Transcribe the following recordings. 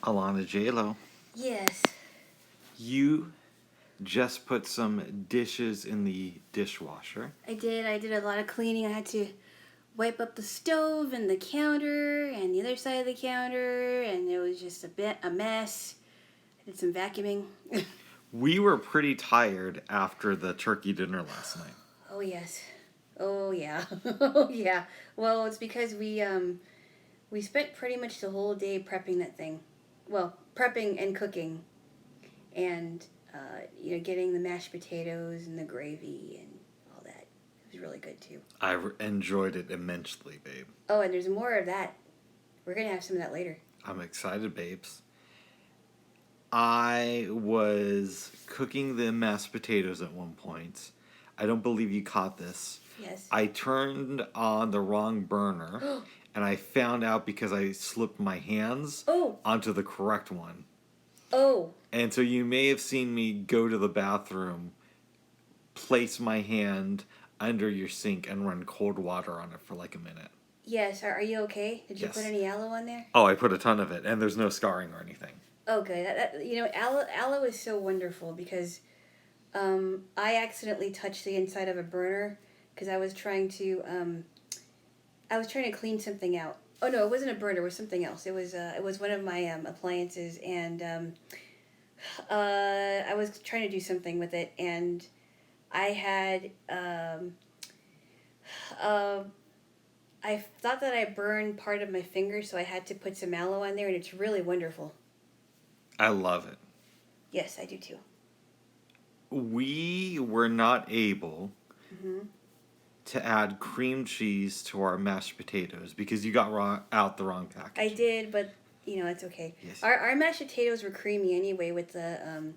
Alana, Jaylo, Yes. you just put some dishes in the dishwasher. I did a lot of cleaning. I had to wipe up the stove and the counter and the other side of the counter, and it was just a mess. I did some vacuuming. We were pretty tired after the turkey dinner last night. Oh yes. Oh yeah. Oh yeah. Well, it's because we spent pretty much the whole day prepping that thing. Well, prepping and cooking, and getting the mashed potatoes and the gravy and all that. It was really good too. I enjoyed it immensely, babe. Oh, and there's more of that. We're gonna have some of that later. I'm excited, babes. I was cooking the mashed potatoes at one point. I don't believe you caught this. Yes. I turned on the wrong burner, and I found out because I slipped my hands onto the correct one. Oh. And so you may have seen me go to the bathroom, place my hand under your sink, and run cold water on it for like a minute. Yes. Are you okay? Did you put any aloe on there? Oh, I put a ton of it, and there's no scarring or anything. Oh, good. Aloe is so wonderful because I accidentally touched the inside of a burner because I was trying to clean something out. Oh no, it wasn't a burner. It was something else. It was one of my appliances, and I was trying to do something with it, and I had I thought that I burned part of my finger, so I had to put some aloe on there, and it's really wonderful. I love it. Yes, I do too. We were not able to add cream cheese to our mashed potatoes because you got out the wrong package. I did, but it's okay. Yes. Our mashed potatoes were creamy anyway with the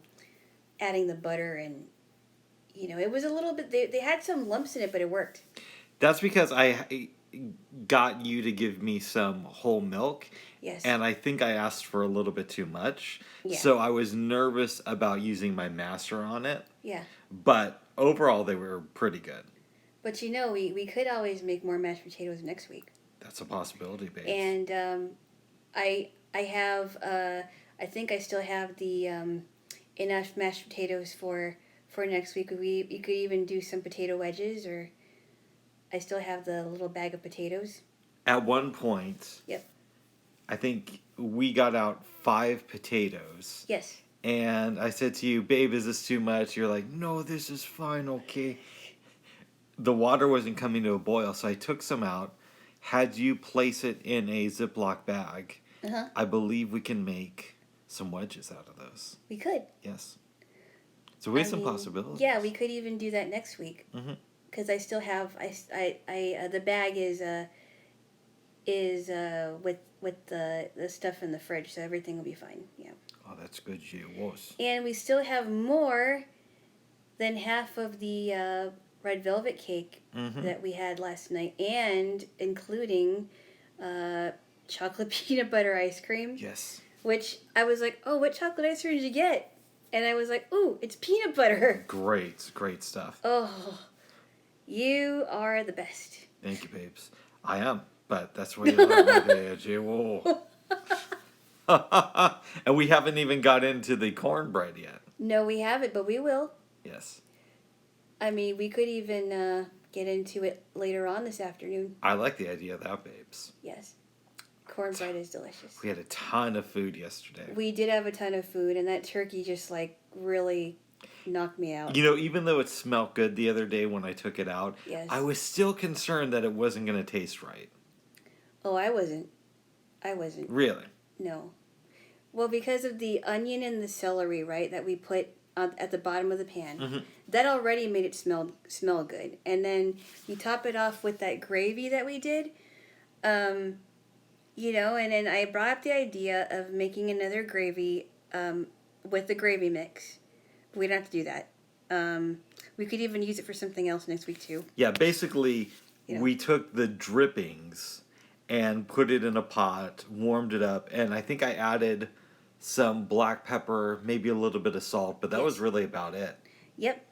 adding the butter, and it was a little bit. They had some lumps in it, but it worked. That's because I got you to give me some whole milk. Yes. And I think I asked for a little bit too much. Yeah. So I was nervous about using my master on it. Yeah. But overall, they were pretty good. But we could always make more mashed potatoes next week. That's a possibility, babe. And I have I think I still have the enough mashed potatoes for next week. You could even do some potato wedges, or I still have the little bag of potatoes. At one point, yep, I think we got out 5 potatoes. Yes. And I said to you, babe, is this too much? You're like, no, this is fine, okay. The water wasn't coming to a boil, so I took some out, had you place it in a Ziploc bag. Uh-huh. I believe we can make some wedges out of those. We could. Yes. So we have some possibilities. Yeah, we could even do that next week. Because I still have the bag is with the stuff in the fridge, so everything will be fine. Yeah. Oh, that's good, Jaylo. And we still have more than half of the red velvet cake that we had last night, and including chocolate peanut butter ice cream. Yes. Which I was like, oh, what chocolate ice cream did you get? And I was like, ooh, it's peanut butter. Great stuff. Oh, you are the best. Thank you, babes. I am, but that's what you love me there, Jaylo. And we haven't even got into the cornbread yet. No, we haven't, but we will. Yes. I mean, we could even get into it later on this afternoon. I like the idea of that, babes. Yes. Cornbread is delicious. We had a ton of food yesterday. We did have a ton of food, and that turkey just, really knocked me out. Even though it smelled good the other day when I took it out, yes. I was still concerned that it wasn't going to taste right. Oh, I wasn't. Really? No. Well, because of the onion and the celery, right, that we put at the bottom of the pan, that already made it smell good. And then you top it off with that gravy that we did, and then I brought up the idea of making another gravy with the gravy mix. But we don't have to do that. We could even use it for something else next week, too. Yeah, basically, we took the drippings and put it in a pot, warmed it up, and I think I added some black pepper, maybe a little bit of salt, but that was really about it. Yep.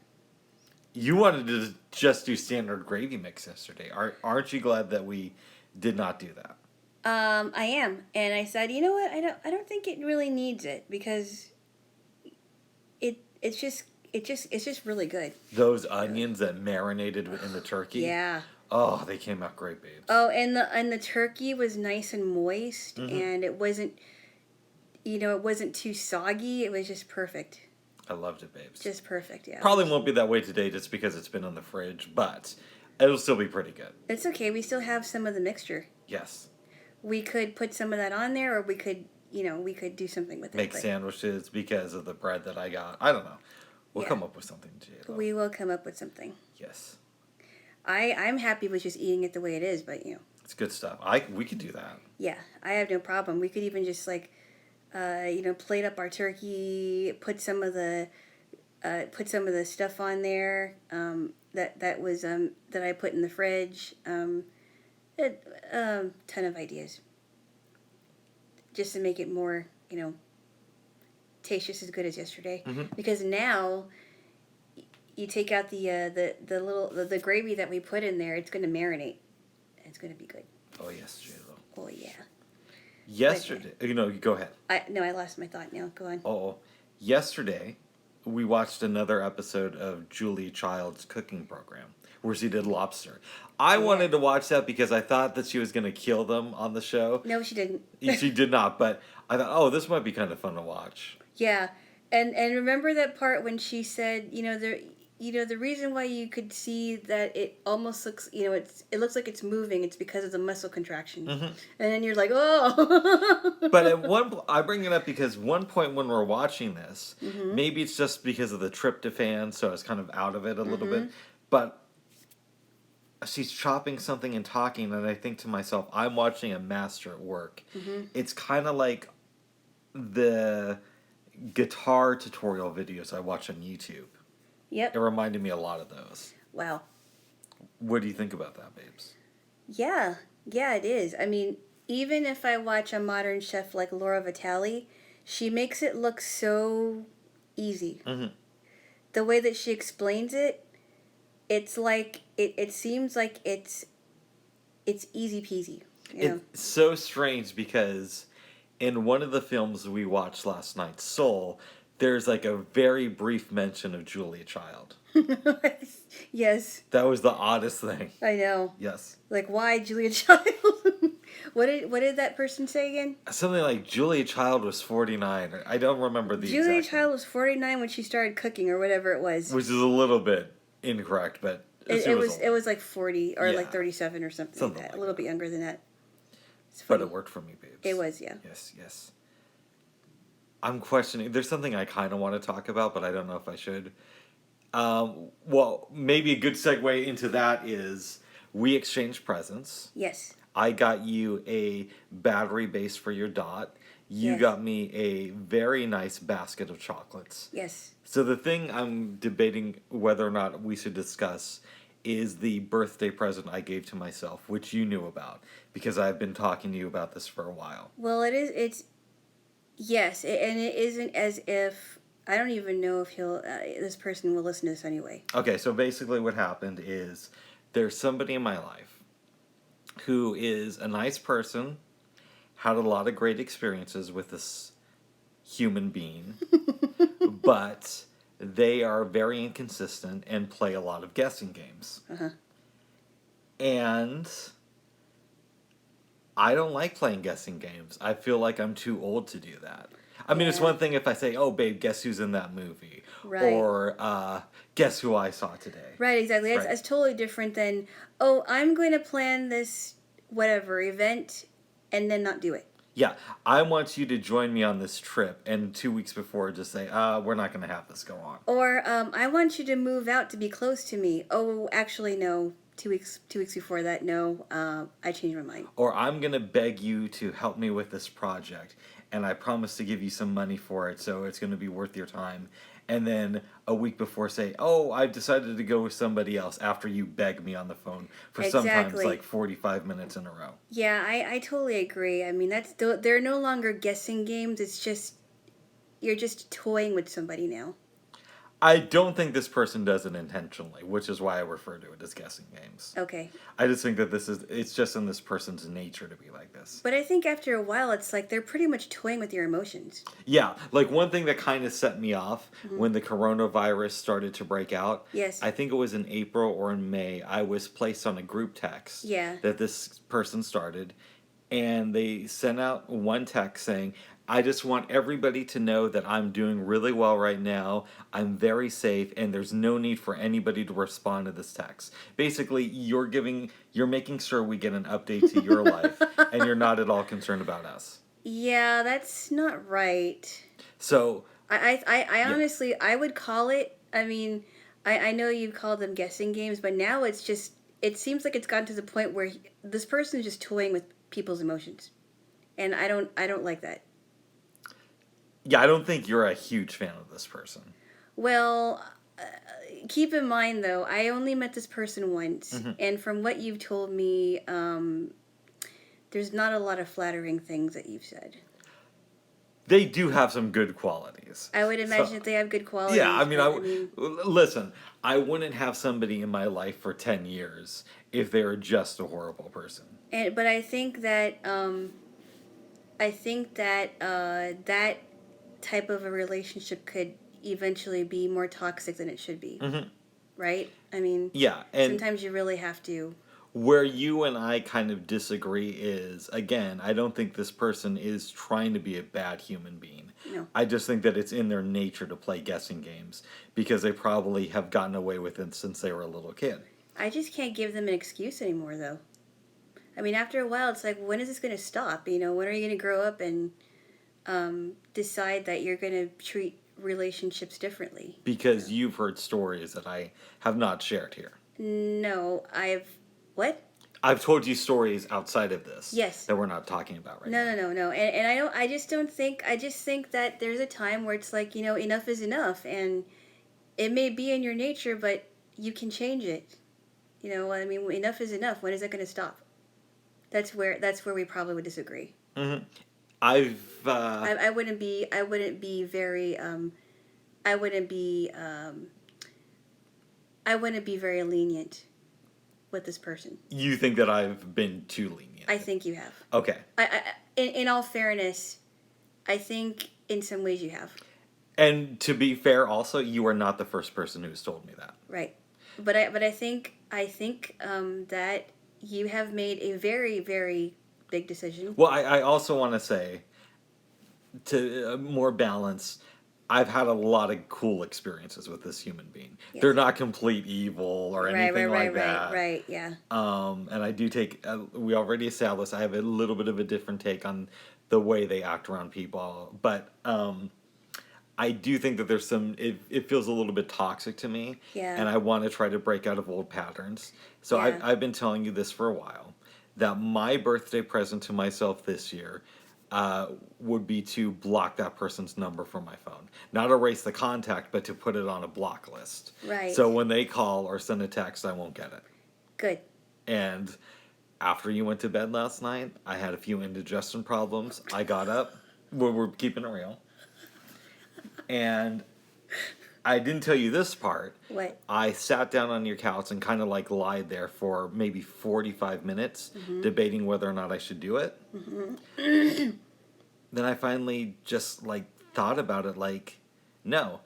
You wanted to just do standard gravy mix yesterday. Aren't you glad that we did not do that? I am, and I said, you know what? I don't think it really needs it because it's just really good. Those onions that marinated in the turkey. Yeah. Oh, they came out great, babes. Oh, and the turkey was nice and moist, and it wasn't, it wasn't too soggy. It was just perfect. I loved it, babes. Just perfect, yeah. Probably won't be that way today just because it's been in the fridge, but it'll still be pretty good. It's okay. We still have some of the mixture. Yes. We could put some of that on there, or we could do something with it. Make sandwiches because of the bread that I got. I don't know. We'll come up with something, Jaylo. We will come up with something. Yes. I'm happy with just eating it the way it is, but it's good stuff. We could do that. Yeah, I have no problem. We could even just plate up our turkey, put some of the stuff on there that I put in the fridge. Ton of ideas, just to make it more taste just as good as yesterday. Because now you take out the gravy that we put in there, it's going to marinate. It's going to be good. Oh yes, Jaylo. Oh yeah. Yesterday, go ahead. I lost my thought now. Go on. Oh, yesterday we watched another episode of Julia Child's cooking program where she did lobster. I wanted to watch that because I thought that she was going to kill them on the show. No, she didn't. She did not, but I thought, oh, this might be kind of fun to watch. Yeah, and remember that part when she said, the reason why you could see that it almost looks, it looks like it's moving. It's because of the muscle contraction, and then you're like, oh. But I bring it up because one point when we're watching this, maybe it's just because of the tryptophan, so I was kind of out of it a little bit, but she's chopping something and talking, and I think to myself, I'm watching a master at work. It's kind of like the guitar tutorial videos I watch on YouTube. Yep. It reminded me a lot of those. Wow. What do you think about that, babes? Yeah, it is. I mean, even if I watch a modern chef like Laura Vitale, she makes it look so easy. The way that she explains it, it's like it seems like it's easy peasy. It's so strange because in one of the films we watched last night, Soul, there's like a very brief mention of Julia Child. Yes. That was the oddest thing. I know. Yes. Like, why Julia Child? What did that person say again? Something like Julia Child was 49. I don't remember the exact. Julia Child was 49 when she started cooking, or whatever it was. Which is a little bit incorrect, but it was like 40 or like 37 or something like that. A little bit younger than that. But it worked for me, babes. It was, yeah. Yes. I'm questioning. There's something I kind of want to talk about, but I don't know if I should. Well, maybe a good segue into that is we exchanged presents. Yes. I got you a battery base for your Dot. You got me a very nice basket of chocolates. Yes. So the thing I'm debating whether or not we should discuss is the birthday present I gave to myself, which you knew about, because I've been talking to you about this for a while. Well, yes, and it isn't as if, I don't even know if this person will listen to this anyway. Okay, so basically what happened is there's somebody in my life who is a nice person, had a lot of great experiences with this human being, but they are very inconsistent and play a lot of guessing games. And I don't like playing guessing games. I feel like I'm too old to do that. I mean, it's one thing if I say, oh, babe, guess who's in that movie? Right. Or guess who I saw today? Right, exactly. It's totally different than, oh, I'm going to plan this whatever event and then not do it. Yeah, I want you to join me on this trip, and 2 weeks before just say, we're not going to have this go on. Or, I want you to move out to be close to me. Oh, actually, no. 2 weeks before that, no, I changed my mind. Or I'm going to beg you to help me with this project, and I promise to give you some money for it, so it's going to be worth your time. And then a week before say, oh, I've decided to go with somebody else after you beg me on the phone for sometimes like 45 minutes in a row. Yeah, I totally agree. I mean, they're no longer guessing games. It's just, you're just toying with somebody now. I don't think this person does it intentionally, which is why I refer to it as guessing games. Okay. I just think that it's just in this person's nature to be like this. But I think after a while, it's like they're pretty much toying with your emotions. Yeah, like one thing that kind of set me off when the coronavirus started to break out. Yes. I think it was in April or in May. I was placed on a group text that this person started, and they sent out one text saying, I just want everybody to know that I'm doing really well right now. I'm very safe, and there's no need for anybody to respond to this text. Basically, you're making sure we get an update to your life, and you're not at all concerned about us. Yeah, that's not right. So I honestly, I would call it. I mean, I know you call them guessing games, but now it's just. It seems like it's gotten to the point where this person is just toying with people's emotions, and I don't like that. Yeah, I don't think you're a huge fan of this person. Well, keep in mind though, I only met this person once, and from what you've told me, there's not a lot of flattering things that you've said. They do have some good qualities. I would imagine that they have good qualities. Yeah, I mean, listen, I wouldn't have somebody in my life for 10 years if they were just a horrible person. But I think that that type of a relationship could eventually be more toxic than it should be. Right? I mean, yeah, and sometimes you really have to. Where you and I kind of disagree is, again, I don't think this person is trying to be a bad human being. No. I just think that it's in their nature to play guessing games because they probably have gotten away with it since they were a little kid. I just can't give them an excuse anymore, though. I mean, after a while, it's like, when is this going to stop? You know, when are you going to grow up and decide that you're going to treat relationships differently? Because you've heard stories that I have not shared here. No, What? I've told you stories outside of this. Yes. That we're not talking about right now. No. And I just think that there's a time where it's like, you know, enough is enough. And it may be in your nature, but you can change it. You know, I mean, enough is enough. When is it going to stop? That's where we probably would disagree. Mm-hmm. I wouldn't be very lenient with this person. You think that I've been too lenient? I think you have. Okay. In all fairness, I think in some ways you have. And to be fair, also, you are not the first person who's told me that. Right, but I think that you have made a very, very big decision. Well, I also want to say, to more balance, I've had a lot of cool experiences with this human being. Yes. They're not complete evil or anything like that. Right, yeah. And I do take, we already established, I have a little bit of a different take on the way they act around people. But I do think that there's it feels a little bit toxic to me. Yeah. And I want to try to break out of old patterns. So yeah. I've been telling you this for a while, that my birthday present to myself this year would be to block that person's number from my phone. Not erase the contact, but to put it on a block list. Right. So when they call or send a text, I won't get it. Good. And after you went to bed last night, I had a few indigestion problems. I got up. We're keeping it real. And I didn't tell you this part. What? I sat down on your couch and kind of like lied there for maybe 45 minutes, debating whether or not I should do it. Mm-hmm. Then I finally just like thought about it like, no,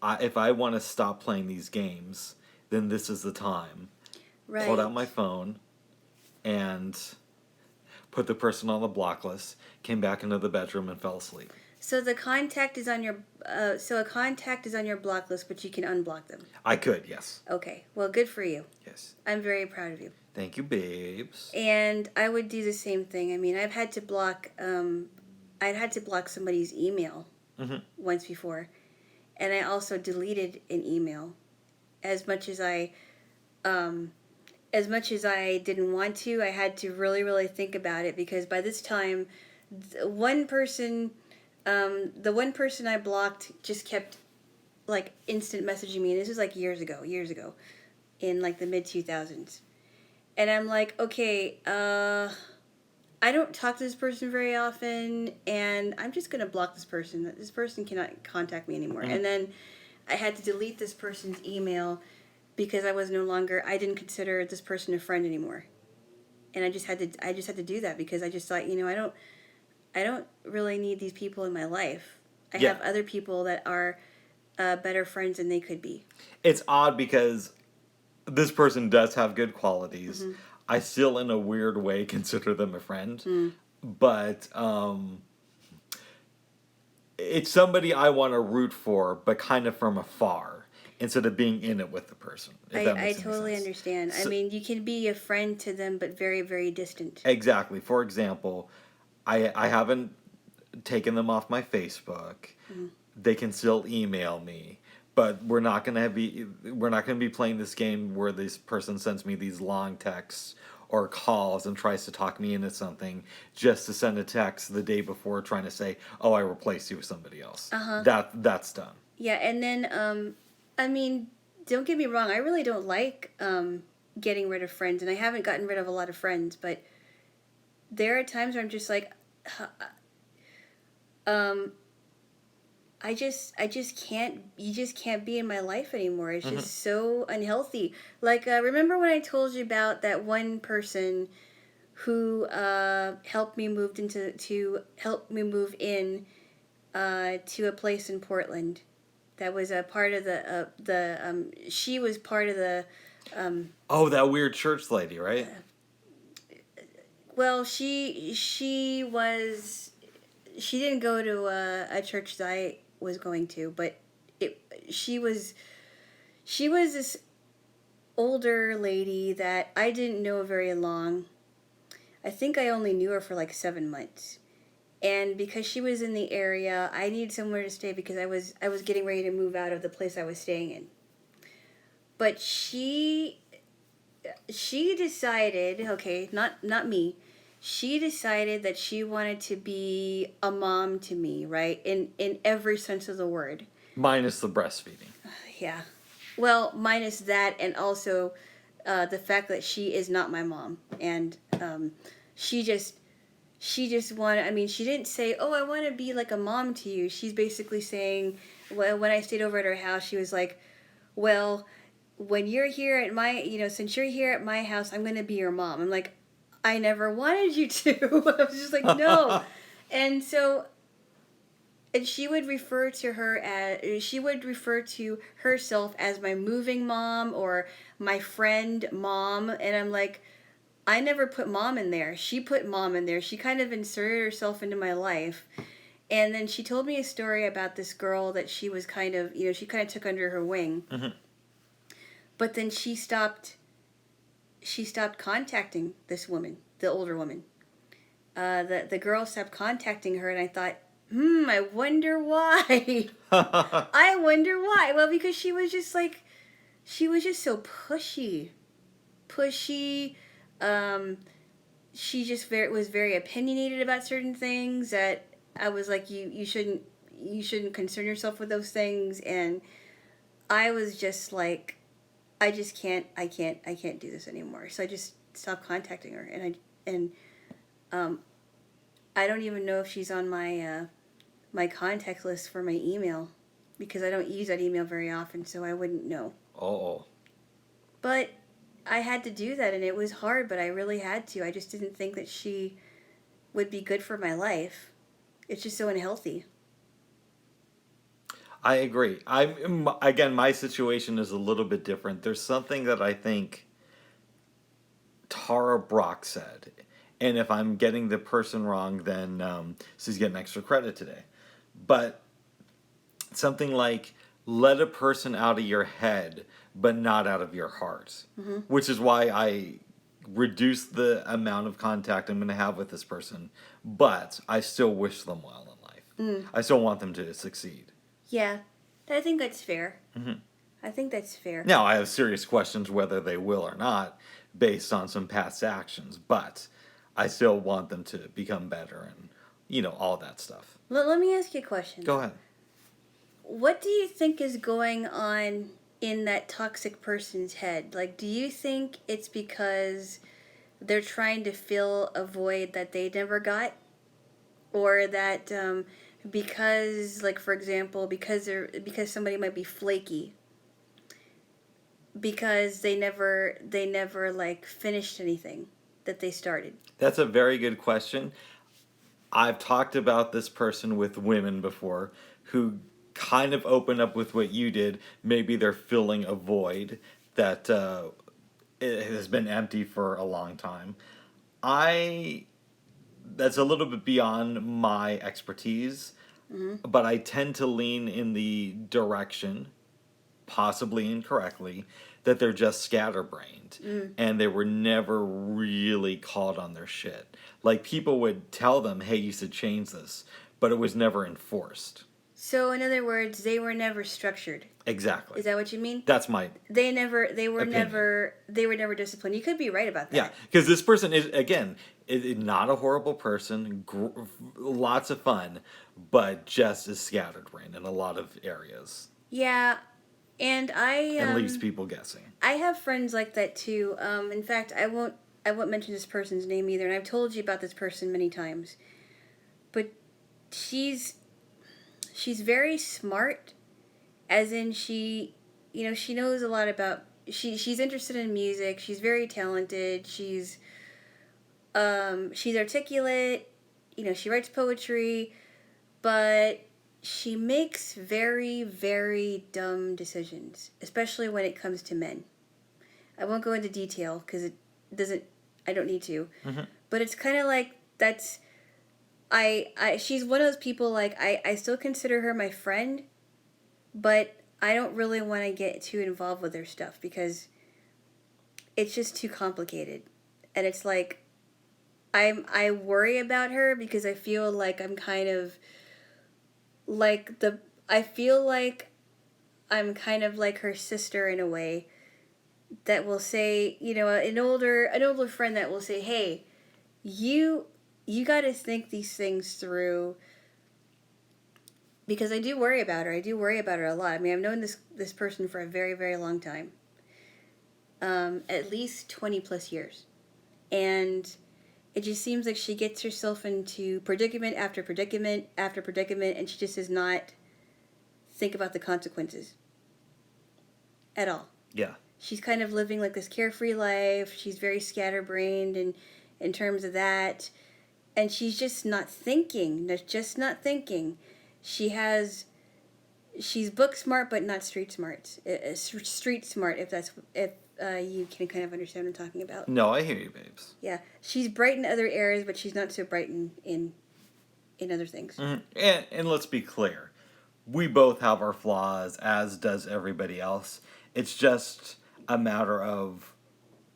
if I want to stop playing these games, then this is the time. Right. Pulled out my phone and put the person on the block list, came back into the bedroom and fell asleep. So the contact is on your a contact is on your block list, but you can unblock them. I could, yes. Okay. Well, good for you. Yes. I'm very proud of you. Thank you, babes. And I would do the same thing. I mean, I'd had to block somebody's email once before, and I also deleted an email. As much as I didn't want to, I had to really, really think about it, because by this time, the one person I blocked just kept like instant messaging me. And this was like years ago, in like the mid-2000s. And I'm like, okay, I don't talk to this person very often, and I'm just going to block this person. This person cannot contact me anymore. Mm-hmm. And then I had to delete this person's email because I didn't consider this person a friend anymore. And I just had to do that because I just thought, I don't really need these people in my life. I have other people that are better friends than they could be. It's odd because this person does have good qualities. Mm-hmm. I still, in a weird way, consider them a friend. Mm. But it's somebody I want to root for, but kind of from afar, instead of being in it with the person. I totally understand. So, I mean, you can be a friend to them, but very, very distant. Exactly. For example, I haven't taken them off my Facebook. Mm. They can still email me, but we're not gonna be playing this game where this person sends me these long texts or calls and tries to talk me into something just to send a text the day before trying to say, "Oh, I replaced you with somebody else." That's done. Yeah, and then I mean, don't get me wrong. I really don't like getting rid of friends, and I haven't gotten rid of a lot of friends, but there are times where I'm just like, I just can't. You just can't be in my life anymore. It's just so unhealthy. Like, remember when I told you about that one person who helped me move in to a place in Portland. That was a part of she was part of the. That weird church lady, right? Well, she was. She didn't go to a church that I was going to, but she was this older lady that I didn't know very long. I think I only knew her for like 7 months. And because she was in the area, I needed somewhere to stay because I was getting ready to move out of the place I was staying in. But she decided, okay, not me. She decided that she wanted to be a mom to me, right? In every sense of the word. Minus the breastfeeding. Yeah. Well, minus that, and also the fact that she is not my mom. And she just wanted, I mean, she didn't say, "Oh, I want to be like a mom to you." She's basically saying, well, when I stayed over at her house, she was like, "Well, when you're here at since you're here at my house, I'm going to be your mom." I'm like, "I never wanted you to." I was just like, "No." And so, and she would refer to herself as my moving mom or my friend mom. And I'm like, I never put mom in there. She put mom in there. She kind of inserted herself into my life. And then she told me a story about this girl that she was kind of, she kind of took under her wing. Mm-hmm. But then she stopped contacting this woman, the older woman. The girl stopped contacting her, and I thought, I wonder why. I wonder why. Well, because she was just so pushy. She just was very opinionated about certain things that I was like, you shouldn't concern yourself with those things. And I was just like, I can't do this anymore. So I just stopped contacting her, and I don't even know if she's on my my contact list for my email, because I don't use that email very often, so I wouldn't know. Oh. But I had to do that, and it was hard, but I really had to. I just didn't think that she would be good for my life. It's just so unhealthy. I agree. Again, my situation is a little bit different. There's something that I think Tara Brock said, and if I'm getting the person wrong, then she's getting extra credit today. But something like, let a person out of your head, but not out of your heart. Mm-hmm. Which is why I reduce the amount of contact I'm going to have with this person. But I still wish them well in life. Mm. I still want them to succeed. Yeah, I think that's fair. Mm-hmm. I think that's fair. Now, I have serious questions whether they will or not based on some past actions. But I still want them to become better and, all that stuff. Let me ask you a question. Go ahead. What do you think is going on in that toxic person's head? Like, do you think it's because they're trying to fill a void that they never got? Or that because, like, for example, because somebody might be flaky, because they never like finished anything that they started. That's a very good question. I've talked about this person with women before who kind of open up with what you did. Maybe they're filling a void that it has been empty for a long time. That's a little bit beyond my expertise, but I tend to lean in the direction, possibly incorrectly, that they're just scatterbrained and they were never really called on their shit. Like, people would tell them, hey, you should change this, but it was never enforced. So, in other words, they were never structured. Exactly. Is that what you mean? That's my They were opinion. never disciplined. You could be right about that. Yeah, because this person is, again, not a horrible person, lots of fun, but just as scatterbrained in a lot of areas. Yeah, and And leaves people guessing. I have friends like that too. In fact, I won't mention this person's name either, and I've told you about this person many times. But she's very smart, as in she knows a lot about. She's interested in music. She's very talented. She's articulate. She writes poetry, but she makes very, very dumb decisions, especially when it comes to men. I won't go into detail because it doesn't. I don't need to. Mm-hmm. But it's kind of like that's. She's one of those people, like, I still consider her my friend, but I don't really want to get too involved with her stuff because it's just too complicated. And it's like, I worry about her because I feel like I'm kind of like I feel like I'm kind of like her sister in a way that will say, an older friend that will say, hey, you got to think these things through, because I do worry about her. I do worry about her a lot. I mean, I've known this person for a very, very long time, at least 20 plus years, and it just seems like she gets herself into predicament after predicament after predicament, and she just does not think about the consequences at all. Yeah. She's kind of living like this carefree life. She's very scatterbrained in terms of that. And she's just not thinking. She's book smart, but not street smart. Street smart, if you can kind of understand what I'm talking about. No, I hear you, babes. Yeah, she's bright in other areas, but she's not so bright in other things. Mm-hmm. And let's be clear, we both have our flaws, as does everybody else. It's just a matter of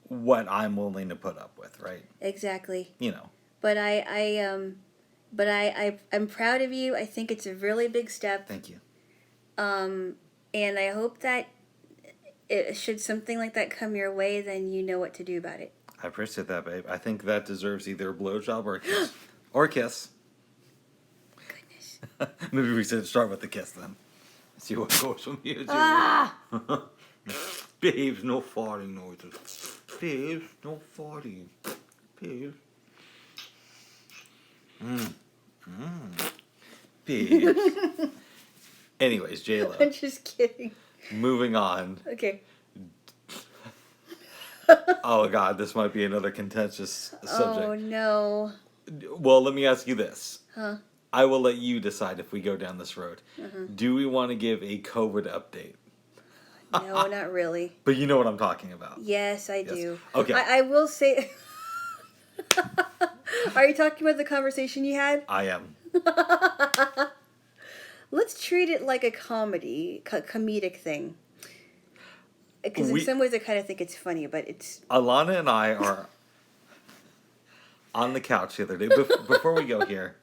what I'm willing to put up with, right? Exactly. But I'm proud of you. I think it's a really big step. Thank you. And I hope that should something like that come your way, then you know what to do about it. I appreciate that, babe. I think that deserves either a blowjob or a kiss. Or a kiss. Goodness. Maybe we should start with the kiss then. See what goes from here. Babes, no farting noises. Babes, no farting. Babes. Babes. Anyways, Jaylo. I'm just kidding. Moving on. Okay. Oh, God, this might be another contentious subject. Oh, no. Well, let me ask you this. Huh? I will let you decide if we go down this road. Uh-huh. Do we want to give a COVID update? No, not really. But you know what I'm talking about. Yes, I do. Okay. I will say... Are you talking about the conversation you had? I am. Let's treat it like a comedic thing. Because in some ways I kind of think it's funny, but it's... Alana and I are on the couch the other day. Before we go here,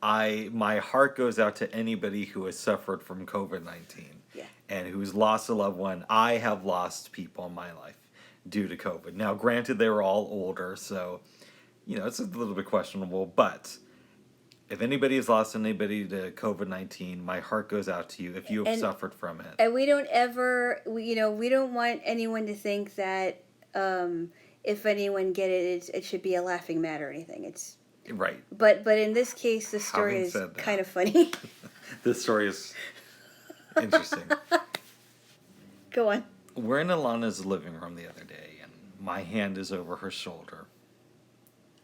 my heart goes out to anybody who has suffered from COVID-19. Yeah. And who's lost a loved one. I have lost people in my life due to COVID. Now, granted, they were all older, so, it's a little bit questionable. But if anybody has lost anybody to COVID-19, my heart goes out to you if you have suffered from it. And we don't ever, we don't want anyone to think that if anyone get it, it should be a laughing matter or anything. Right. But in this case, the story is kind of funny. This story is interesting. Go on. We're in Alana's living room the other day, and my hand is over her shoulder.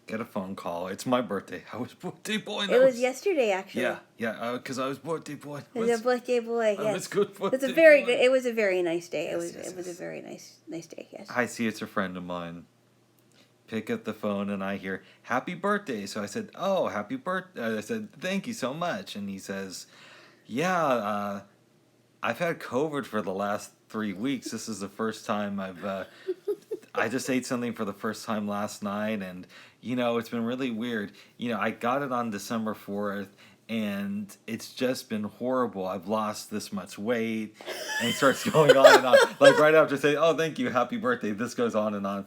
Get a phone call. It's my birthday. I was birthday boy. It was yesterday, actually. Yeah. Because I was birthday boy. It was a birthday boy. Yes. I was good birthday It was a very nice day. Yes, it was a very nice day. Yes. I see it's a friend of mine. Pick up the phone and I hear happy birthday. So I said, "Oh, happy birthday!" I said, "Thank you so much." And he says, "Yeah, I've had COVID for the last 3 weeks. This is the first time I just ate something for the first time last night, and it's been really weird. I got it on December 4th, and it's just been horrible. I've lost this much weight," and he starts going on and on. Like right after saying, "Oh, thank you, happy birthday," this goes on and on.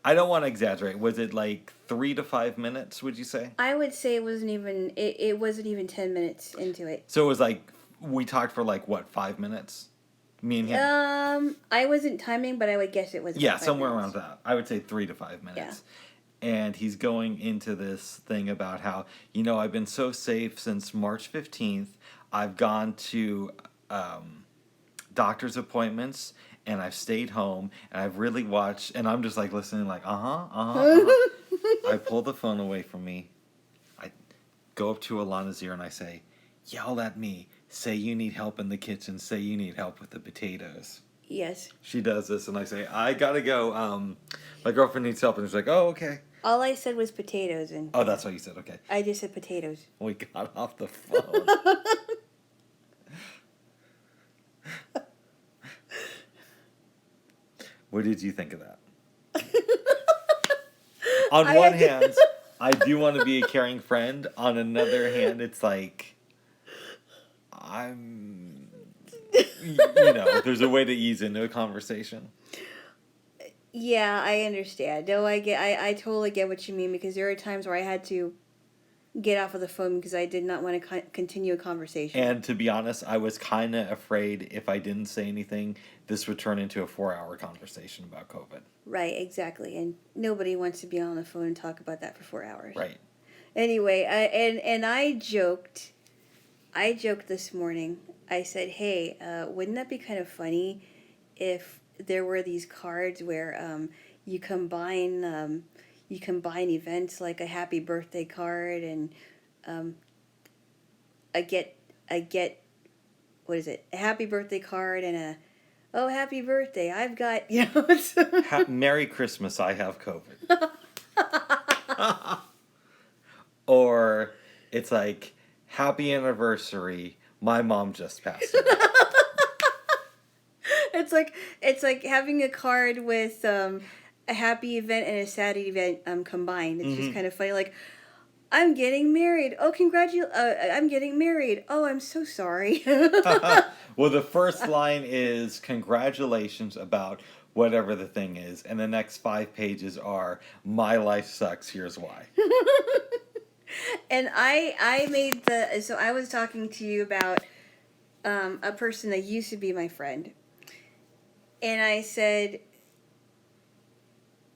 I don't want to exaggerate. Was it like 3 to 5 minutes? Would you say? I would say it wasn't even 10 minutes into it. So it was like we talked for like what, 5 minutes? Me and him. I wasn't timing, but I would guess it was. Yeah, somewhere around that. I would say 3 to 5 minutes. Yeah. And he's going into this thing about how I've been so safe since March 15th. I've gone to doctor's appointments. And I've stayed home, and I've really watched, and I'm just like listening, like, I pull the phone away from me. I go up to Alana's ear and I say, "Yell at me. Say you need help in the kitchen. Say you need help with the potatoes." Yes. She does this, and I say, "I gotta go. My girlfriend needs help," and she's like, "Oh, okay." All I said was potatoes, and. Oh, that's what you said. Okay. I just said potatoes. We got off the phone. What did you think of that? On one hand, I do want to be a caring friend. On another hand, it's like, there's a way to ease into a conversation. Yeah, I understand. No, I totally get what you mean, because there are times where I had to get off of the phone because I did not want to continue a conversation. And to be honest, I was kind of afraid if I didn't say anything, this would turn into a 4-hour conversation about COVID. Right, exactly. And nobody wants to be on the phone and talk about that for 4 hours. Right. Anyway, I joked this morning. I said, "Hey, wouldn't that be kind of funny if there were these cards where you combine events like a happy birthday card and I get what is it? A happy birthday card and a happy birthday. I've got Merry Christmas. I have COVID." Or it's like, "Happy anniversary. My mom just passed away." It's like having a card with a happy event and a sad event combined. It's just kind of funny. Like, "I'm getting married. Oh, I'm getting married. Oh, I'm so sorry." Well, the first line is congratulations about whatever the thing is, and the next 5 pages are "My life sucks. Here's why." And so I was talking to you about a person that used to be my friend, and I said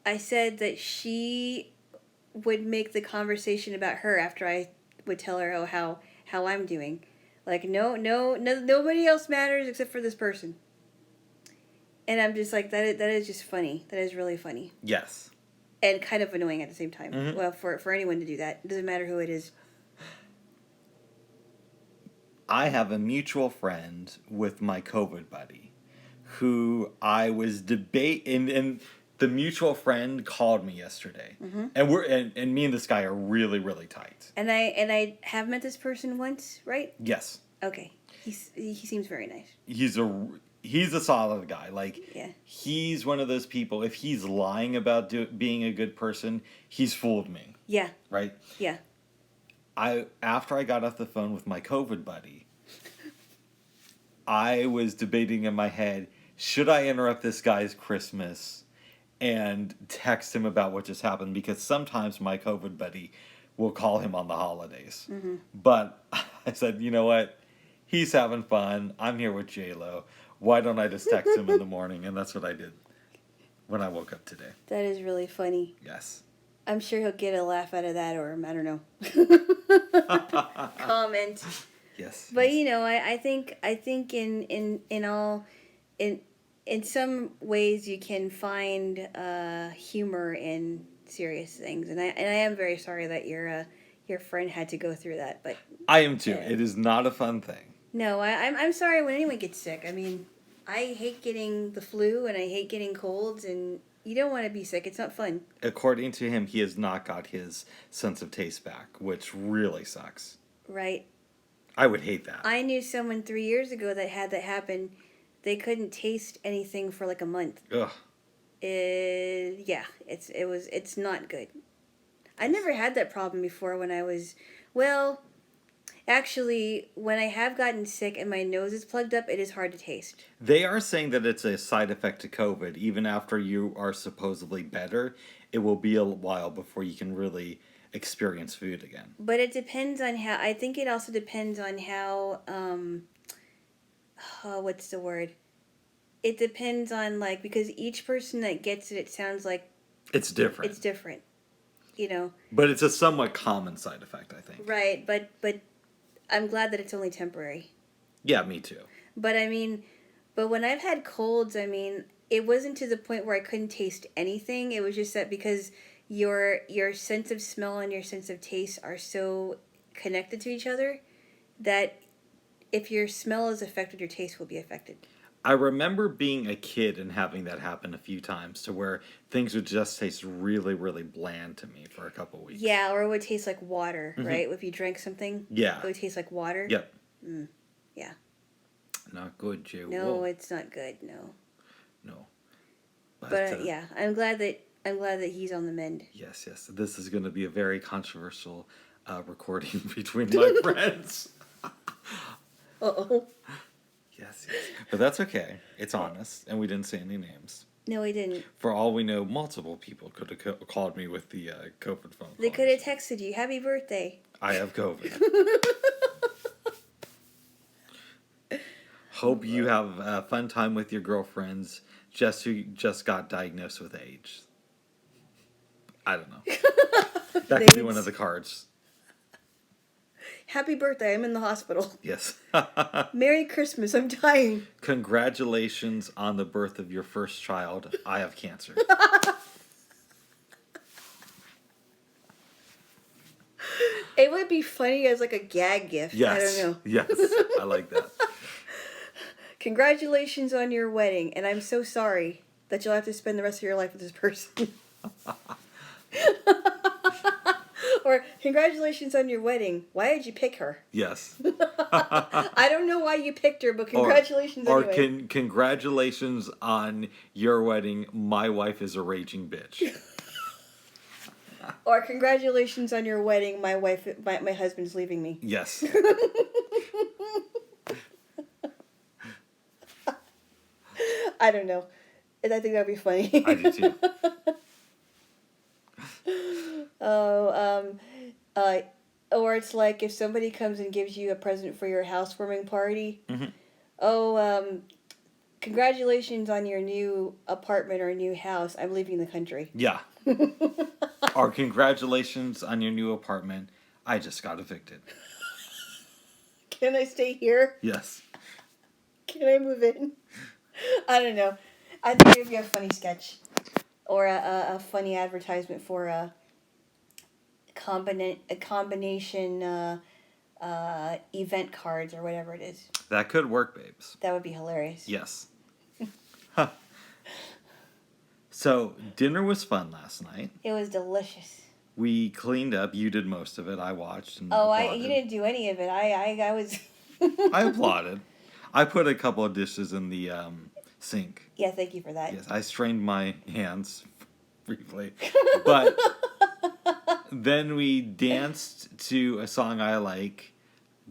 that she would make the conversation about her after I would tell her how I'm doing. Like, no, nobody else matters except for this person. And I'm just like, that is just funny. That is really funny. Yes. And kind of annoying at the same time. Mm-hmm. Well, for anyone to do that. It doesn't matter who it is. I have a mutual friend with my COVID buddy who I was debating, and the mutual friend called me yesterday. Mm-hmm. And me and this guy are really, really tight. And I have met this person once, right? Yes. Okay. He seems very nice. He's a solid guy. Like, yeah. He's one of those people, if he's lying about being a good person, he's fooled me. Yeah. Right? Yeah. After I got off the phone with my COVID buddy, I was debating in my head, should I interrupt this guy's Christmas and text him about what just happened? Because sometimes my COVID buddy will call him on the holidays. Mm-hmm. But I said, you know what? He's having fun. I'm here with Jaylo. Why don't I just text him in the morning? And that's what I did when I woke up today. That is really funny. Yes. I'm sure he'll get a laugh out of that, or I don't know. Comment. Yes. But yes. I think in some ways you can find humor in serious things, and I am very sorry that your friend had to go through that. But I am too. It is not a fun thing. no, I'm sorry when anyone gets sick. I mean, I hate getting the flu and I hate getting colds, and you don't want to be sick. It's not fun. According to him, he has not got his sense of taste back, which really sucks. Right. I would hate that. I knew someone 3 years ago that had that happen. They couldn't taste anything for like a month. Ugh. It's not good. I never had that problem before when I was, well, actually, when I have gotten sick and my nose is plugged up, it is hard to taste. They are saying that it's a side effect to COVID. Even after you are supposedly better, it will be a while before you can really experience food again. But it depends on how, I think it also depends on how, what's the word? It depends on, like, because each person that gets it, it sounds like It's different. it's different, you know. But it's a somewhat common side effect, I think. Right, but I'm glad that it's only temporary. Yeah, me too. But but when I've had colds, it wasn't to the point where I couldn't taste anything. It was just that because your sense of smell and your sense of taste are so connected to each other that if your smell is affected, your taste will be affected. I remember being a kid and having that happen a few times to where things would just taste really, really bland to me for a couple weeks. Yeah, or it would taste like water, right? If you drank something, yeah, it would taste like water. Yep. Yeah. Not good, Joe. No, it's not good. No. No. But yeah, I'm glad that he's on the mend. Yes. This is going to be a very controversial recording between my friends. Uh-oh. Yes. But that's okay. It's honest, and we didn't say any names. No, he didn't. For all we know, multiple people could have called me with the COVID phone call. They could have texted you, "Happy birthday." I have COVID. Hope you have a fun time with your girlfriends who just got diagnosed with AIDS. I don't know. That could be one of the cards. Happy birthday, I'm in the hospital. Yes. Merry Christmas, I'm dying. Congratulations on the birth of your first child. I have cancer. It would be funny as like a gag gift. Yes. I don't know. Yes, I like that. Congratulations on your wedding, and I'm so sorry that you'll have to spend the rest of your life with this person. Or, congratulations on your wedding. Why did you pick her? Yes. I don't know why you picked her, but congratulations anyway. Or congratulations on your wedding. My wife is a raging bitch. Or congratulations on your wedding. My husband's leaving me. Yes. I don't know. I think that'd be funny. I do too. Or it's like if somebody comes and gives you a present for your housewarming party. Mm-hmm. Congratulations on your new apartment or new house. I'm leaving the country. Yeah. Or congratulations on your new apartment. I just got evicted. Can I stay here? Yes. Can I move in? I don't know. I think it would be a funny sketch. Or a funny advertisement for a combination event cards or whatever it is. That could work, babes. That would be hilarious. Yes. So, dinner was fun last night. It was delicious. We cleaned up. You did most of it. I watched and you applauded. didn't do any of it. I was... I applauded. I put a couple of dishes in the sink. Yeah, thank you for that. Yes, I strained my hands briefly. But then we danced to a song I like,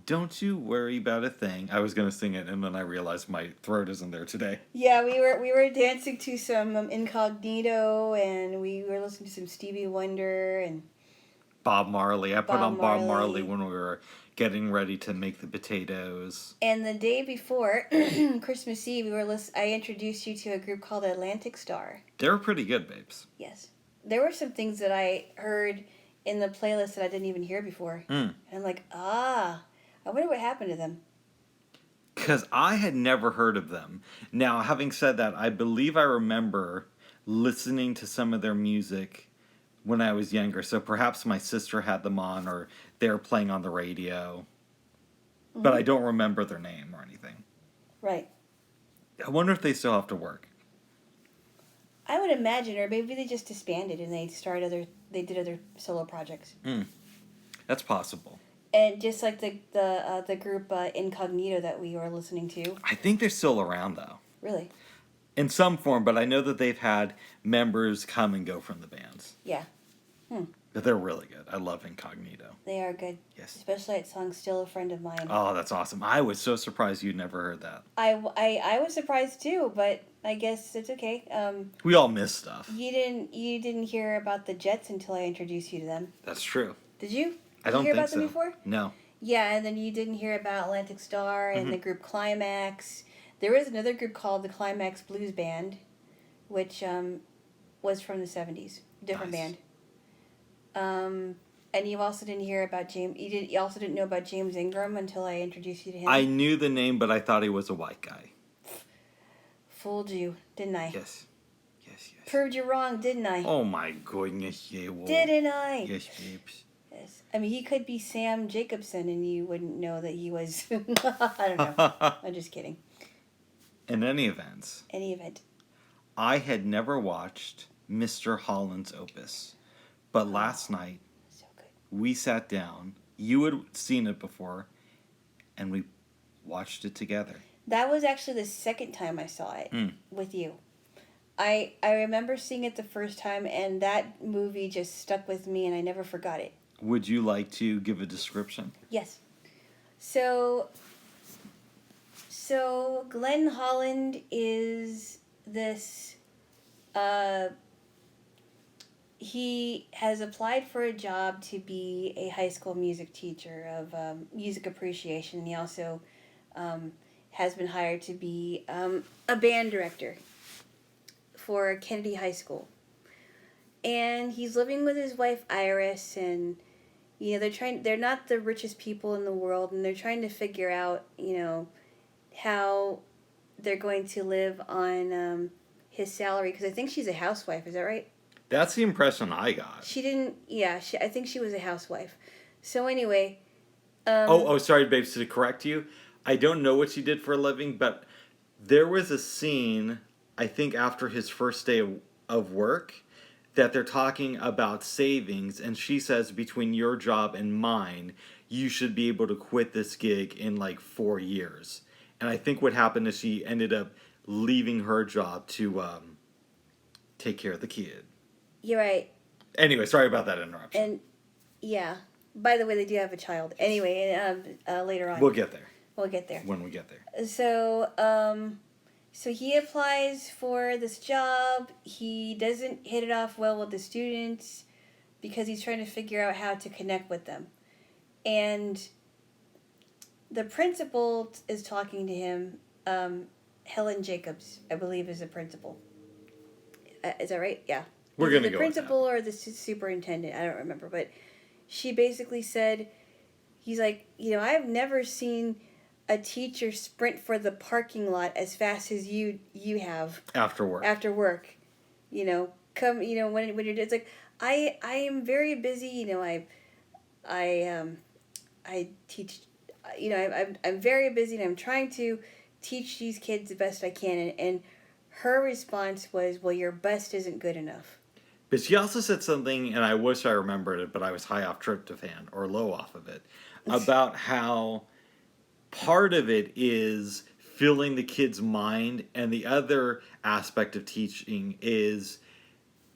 Don't You Worry About a Thing. I was going to sing it, and then I realized my throat isn't there today. Yeah, we were dancing to some Incognito, and we were listening to some Stevie Wonder and Bob Marley. I put on Bob Marley when we were getting ready to make the potatoes. And the day before Christmas Eve, I introduced you to a group called Atlantic Star. They were pretty good, babes. Yes. there were some things that I heard in the playlist that I didn't even hear before. And I'm like, I wonder what happened to them. Because I had never heard of them. Now, having said that, I believe I remember listening to some of their music when I was younger. So perhaps my sister had them on or they were playing on the radio. Mm-hmm. But I don't remember their name or anything. Right. I wonder if they still have to work. I would imagine, or maybe they just disbanded and they did other solo projects. That's possible. And just like the group Incognito that we were listening to. I think they're still around, though. Really? In some form, but I know that they've had members come and go from the bands. Yeah. But they're really good. I love Incognito. They are good. Yes. Especially that song, Still a Friend of Mine. Oh, that's awesome. I was so surprised you'd never heard that. I was surprised too, but I guess it's okay. We all miss stuff. You didn't hear about the Jets until I introduced you to them. That's true. Did you? I don't hear think about them before? No. Yeah, and then you didn't hear about Atlantic Star and the group Climax. There was another group called the Climax Blues Band, which was from the 70s. Different band. And you also didn't hear about James. You also didn't know about James Ingram until I introduced you to him. I knew the name, but I thought he was a white guy. Fooled you, didn't I? Yes. Proved you wrong, didn't I? Oh my goodness, yeah. Well, didn't I? Yes, babes. Yes. I mean, he could be Sam Jacobson, and you wouldn't know that he was. I don't know. I'm just kidding. In any event. I had never watched Mr. Holland's Opus, but last night so good. We sat down. You had seen it before, and we watched it together. That was actually the second time I saw it with you. I remember seeing it the first time, and that movie just stuck with me, and I never forgot it. Would you like to give a description? Yes. So Glenn Holland is this, he has applied for a job to be a high school music teacher of music appreciation. He also has been hired to be a band director for Kennedy High School. And he's living with his wife Iris, and they're not the richest people in the world, and they're trying to figure out, how they're going to live on his salary, because I think she's a housewife. Is that right? That's the impression I got. I think she was a housewife. So anyway. Sorry, babes, to correct you. I don't know what she did for a living, but there was a scene, I think after his first day of work, that they're talking about savings, and she says, between your job and mine, you should be able to quit this gig in like 4 years. And I think what happened is she ended up leaving her job to take care of the kid. You're right. Anyway, sorry about that interruption. And, yeah. By the way, they do have a child. Anyway, later on. We'll get there. When we get there. So he applies for this job. He doesn't hit it off well with the students because he's trying to figure out how to connect with them. And the principal is talking to him. Helen Jacobs, I believe, is the principal. Is that right? Yeah. We're going to go with that. The principal or the superintendent, I don't remember. But she basically said, he's like, I've never seen a teacher sprint for the parking lot as fast as you have. After work. When you're, it's like, I am very busy, I teach, I'm very busy, and I'm trying to teach these kids the best I can. And her response was, well, your best isn't good enough. But she also said something, and I wish I remembered it, but I was high off tryptophan, or low off of it, about how part of it is filling the kid's mind, and the other aspect of teaching is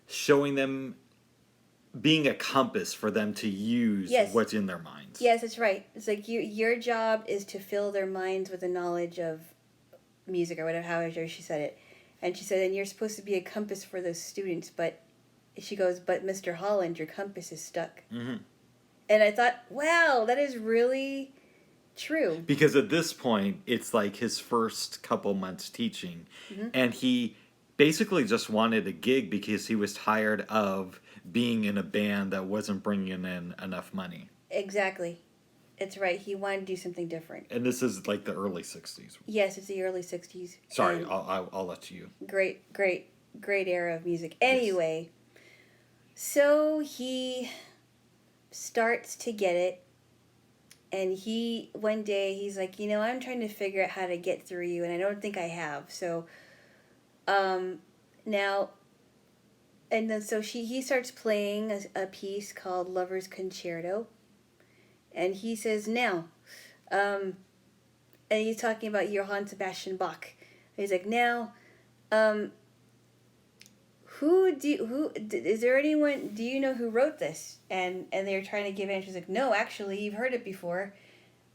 showing them, being a compass for them to use what's in their minds. Yes, that's right. It's like your job is to fill their minds with the knowledge of music, or whatever, however she said it. And she said, and you're supposed to be a compass for those students, but she goes, but Mr. Holland, your compass is stuck. Mm-hmm. And I thought, wow, that is really true. Because at this point, it's like his first couple months teaching, and he basically just wanted a gig because he was tired of being in a band that wasn't bringing in enough money. Exactly. It's right. He wanted to do something different. And this is like the early 60s. Yes, it's the early 60s. Sorry, I'll let you. Great era of music. Anyway, so he starts to get it. And one day, he's like, I'm trying to figure out how to get through you, and I don't think I have. So, now, and then so he starts playing a piece called Lover's Concerto. And he says, now, and he's talking about Johann Sebastian Bach. He's like, now, is there anyone, do you know who wrote this? And they're trying to give answers like, no, actually, you've heard it before,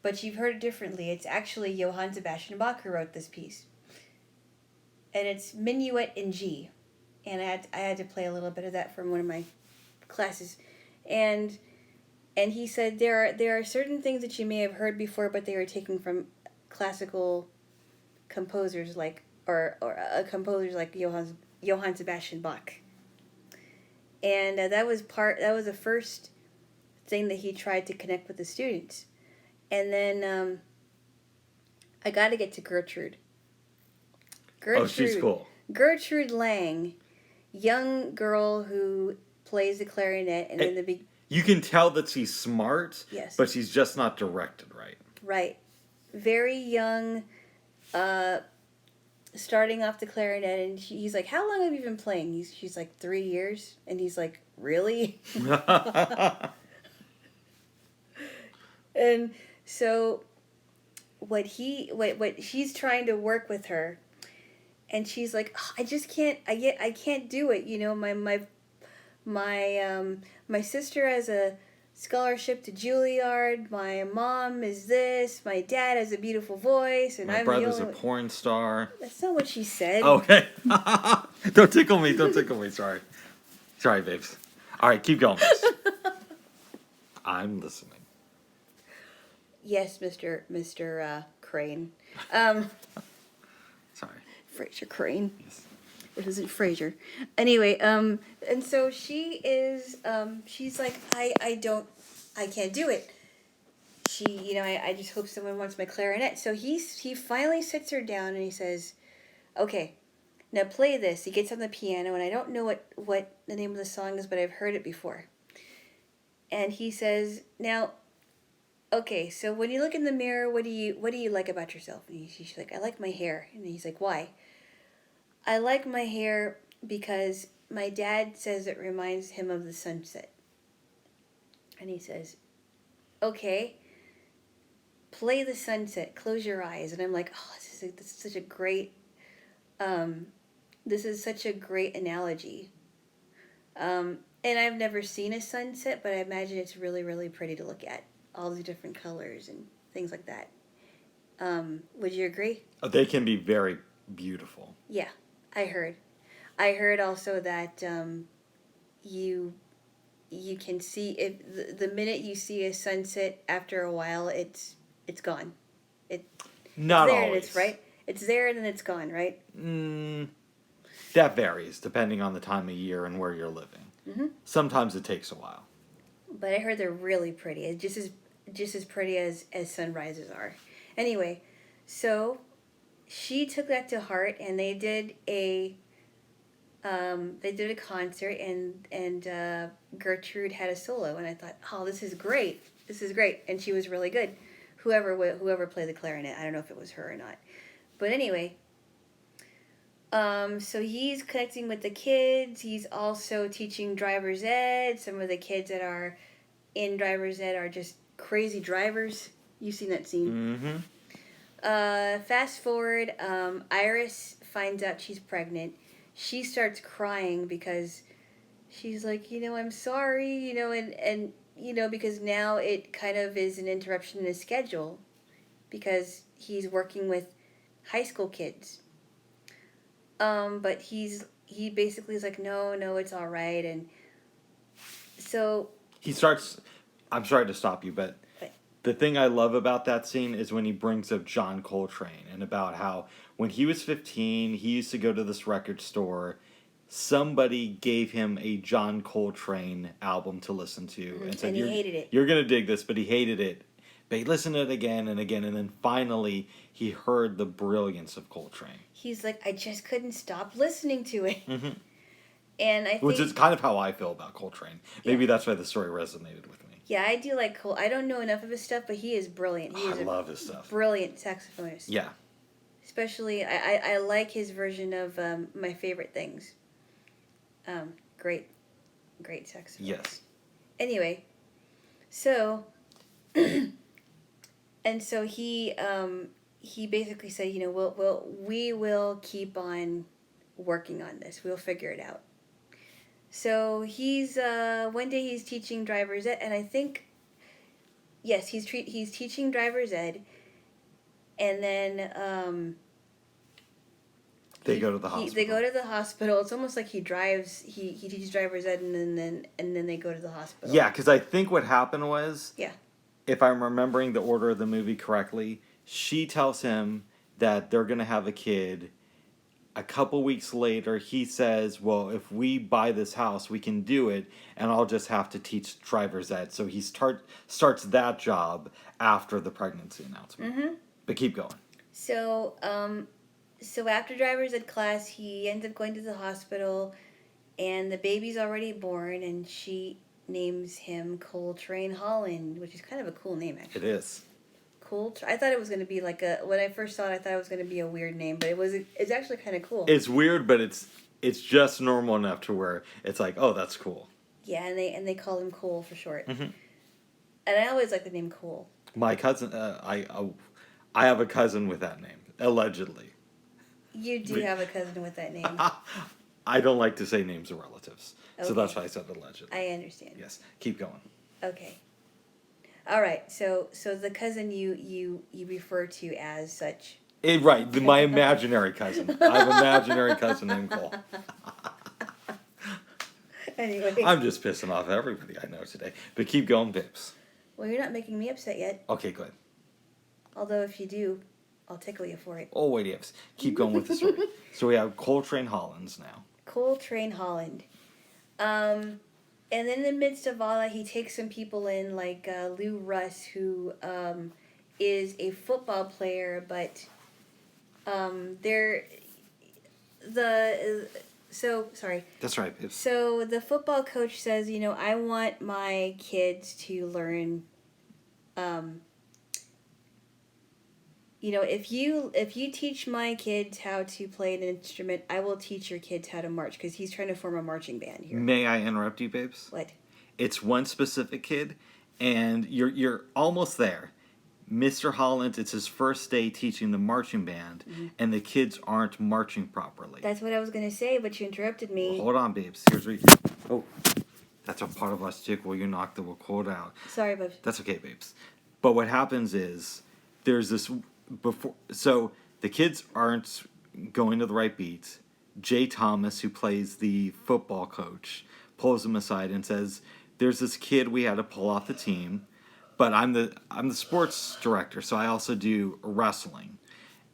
but you've heard it differently. It's actually Johann Sebastian Bach who wrote this piece. And it's Minuet in G. And I had to play a little bit of that from one of my classes. And he said there are certain things that you may have heard before, but they were taken from classical composers like composers like Johann Sebastian Bach. And that was the first thing that he tried to connect with the students. And then I got to get to Gertrude. Oh, she's cool. Gertrude Lang, young girl who plays the clarinet, and in the beginning. You can tell that she's smart, yes, but she's just not directed right. Right. Very young, starting off the clarinet, and he's like, how long have you been playing? She's like, 3 years. And he's like, really? And so what she's trying to work with her, and she's like, oh, I can't do it. My sister has a scholarship to Juilliard. My mom is this. My dad has a beautiful voice, and my brother's a porn star. That's not what she said. Okay. Don't tickle me. Sorry, babes. All right, keep going. I'm listening. Yes, Mr. Crane. Sorry. Fraser Crane. Yes. It isn't Frasier. Anyway, and so she is, she's like, I can't do it. I just hope someone wants my clarinet. So he finally sits her down and he says, okay, now play this. He gets on the piano, and I don't know what the name of the song is, but I've heard it before. And he says, now, okay, so when you look in the mirror, what do you like about yourself? And she's like, I like my hair. And he's like, why? I like my hair because my dad says it reminds him of the sunset. And he says, okay, play the sunset, close your eyes. And I'm like, oh, this is such a great analogy. And I've never seen a sunset, but I imagine it's really, really pretty to look at. All the different colors and things like that. Would you agree? They can be very beautiful. Yeah, I heard. I heard also that you can see if the minute you see a sunset, after a while it's gone. Not it's there always. And it's right. It's there and then it's gone, right? That varies depending on the time of year and where you're living. Mm-hmm. Sometimes it takes a while. But I heard they're really pretty. It's just as pretty as sunrises are. Anyway, so she took that to heart, and they did a concert, and Gertrude had a solo, and I thought, oh, this is great, and she was really good. Whoever played the clarinet, I don't know if it was her or not, but anyway. So he's connecting with the kids. He's also teaching driver's ed. Some of the kids that are in driver's ed are just crazy drivers. You've seen that scene. Mm-hmm. Fast forward, Iris finds out she's pregnant. She starts crying because she's like, I'm sorry, and because now it kind of is an interruption in his schedule because he's working with high school kids. But he basically is like, no, it's all right, and so he starts. I'm sorry to stop you, but the thing I love about that scene is when he brings up John Coltrane and about how when he was 15, he used to go to this record store. Somebody gave him a John Coltrane album to listen to and said, and he hated it. You're going to dig this, but he hated it. But he listened to it again and again, and then finally he heard the brilliance of Coltrane. He's like, I just couldn't stop listening to it. Mm-hmm. And I think... Which is kind of how I feel about Coltrane. Maybe that's why the story resonated with me. Yeah, I do like Cole. I don't know enough of his stuff, but he is brilliant. I love his stuff. Brilliant saxophonist. Yeah. Especially, I like his version of My Favorite Things. Great saxophonist. Yes. Anyway, so... And so he basically said, you know, we will keep on working on this. We'll figure it out. So he's one day he's teaching driver's ed, and I think, yes, he's teaching driver's ed, and then they go to the hospital. They go to the hospital. It's almost like he teaches driver's ed, and then they go to the hospital. Yeah, because I think what happened was, yeah, if I'm remembering the order of the movie correctly, she tells him that they're going to have a kid. A couple weeks later, he says, well, if we buy this house, we can do it, and I'll just have to teach driver's ed. So he starts that job after the pregnancy announcement. Mm-hmm. But keep going. So after driver's ed class, he ends up going to the hospital, and the baby's already born, and she names him Coltrane Holland, which is kind of a cool name, actually. It is. I thought it was going to be like when I first saw it, I thought it was going to be a weird name, but it's actually kind of cool. It's weird, but it's just normal enough to where it's like, oh, that's cool. Yeah, and they call him Cole for short. Mm-hmm. And I always like the name Cole. My cousin, I have a cousin with that name, allegedly. You do have a cousin with that name. I don't like to say names of relatives, so Okay. that's why I said allegedly. I understand. Yes, keep going. Okay. All right. So the cousin you refer to as such. Right, my imaginary cousin. I have an imaginary cousin named Cole. Anyway. I'm just pissing off everybody I know today. But keep going, Bips. Well, you're not making me upset yet. Okay, good. Although if you do, I'll tickle you for it. Oh, wait, yes. Keep going with the story. So we have Coltrane Hollands now. Coltrane Holland. And in the midst of all that, he takes some people in, like Lou Russ, who is a football player, but sorry. That's right, Bips. So the football coach says, you know, I want my kids to learn, you know, if you teach my kids how to play an instrument, I will teach your kids how to march, because he's trying to form a marching band here. May I interrupt you, Babes? What? It's one specific kid, and you're almost there. Mr. Holland, it's his first day teaching the marching band, mm-hmm. and the kids aren't marching properly. That's what I was going to say, but you interrupted me. Well, hold on, Babes. Here's what oh, that's a part of our stick where you knocked the record out. Sorry, Babes. That's okay, Babes. But what happens is, there's this... So the kids aren't going to the right beats. Jay Thomas, who plays the football coach, pulls him aside and says, there's this kid we had to pull off the team, but I'm the sports director, so I also do wrestling,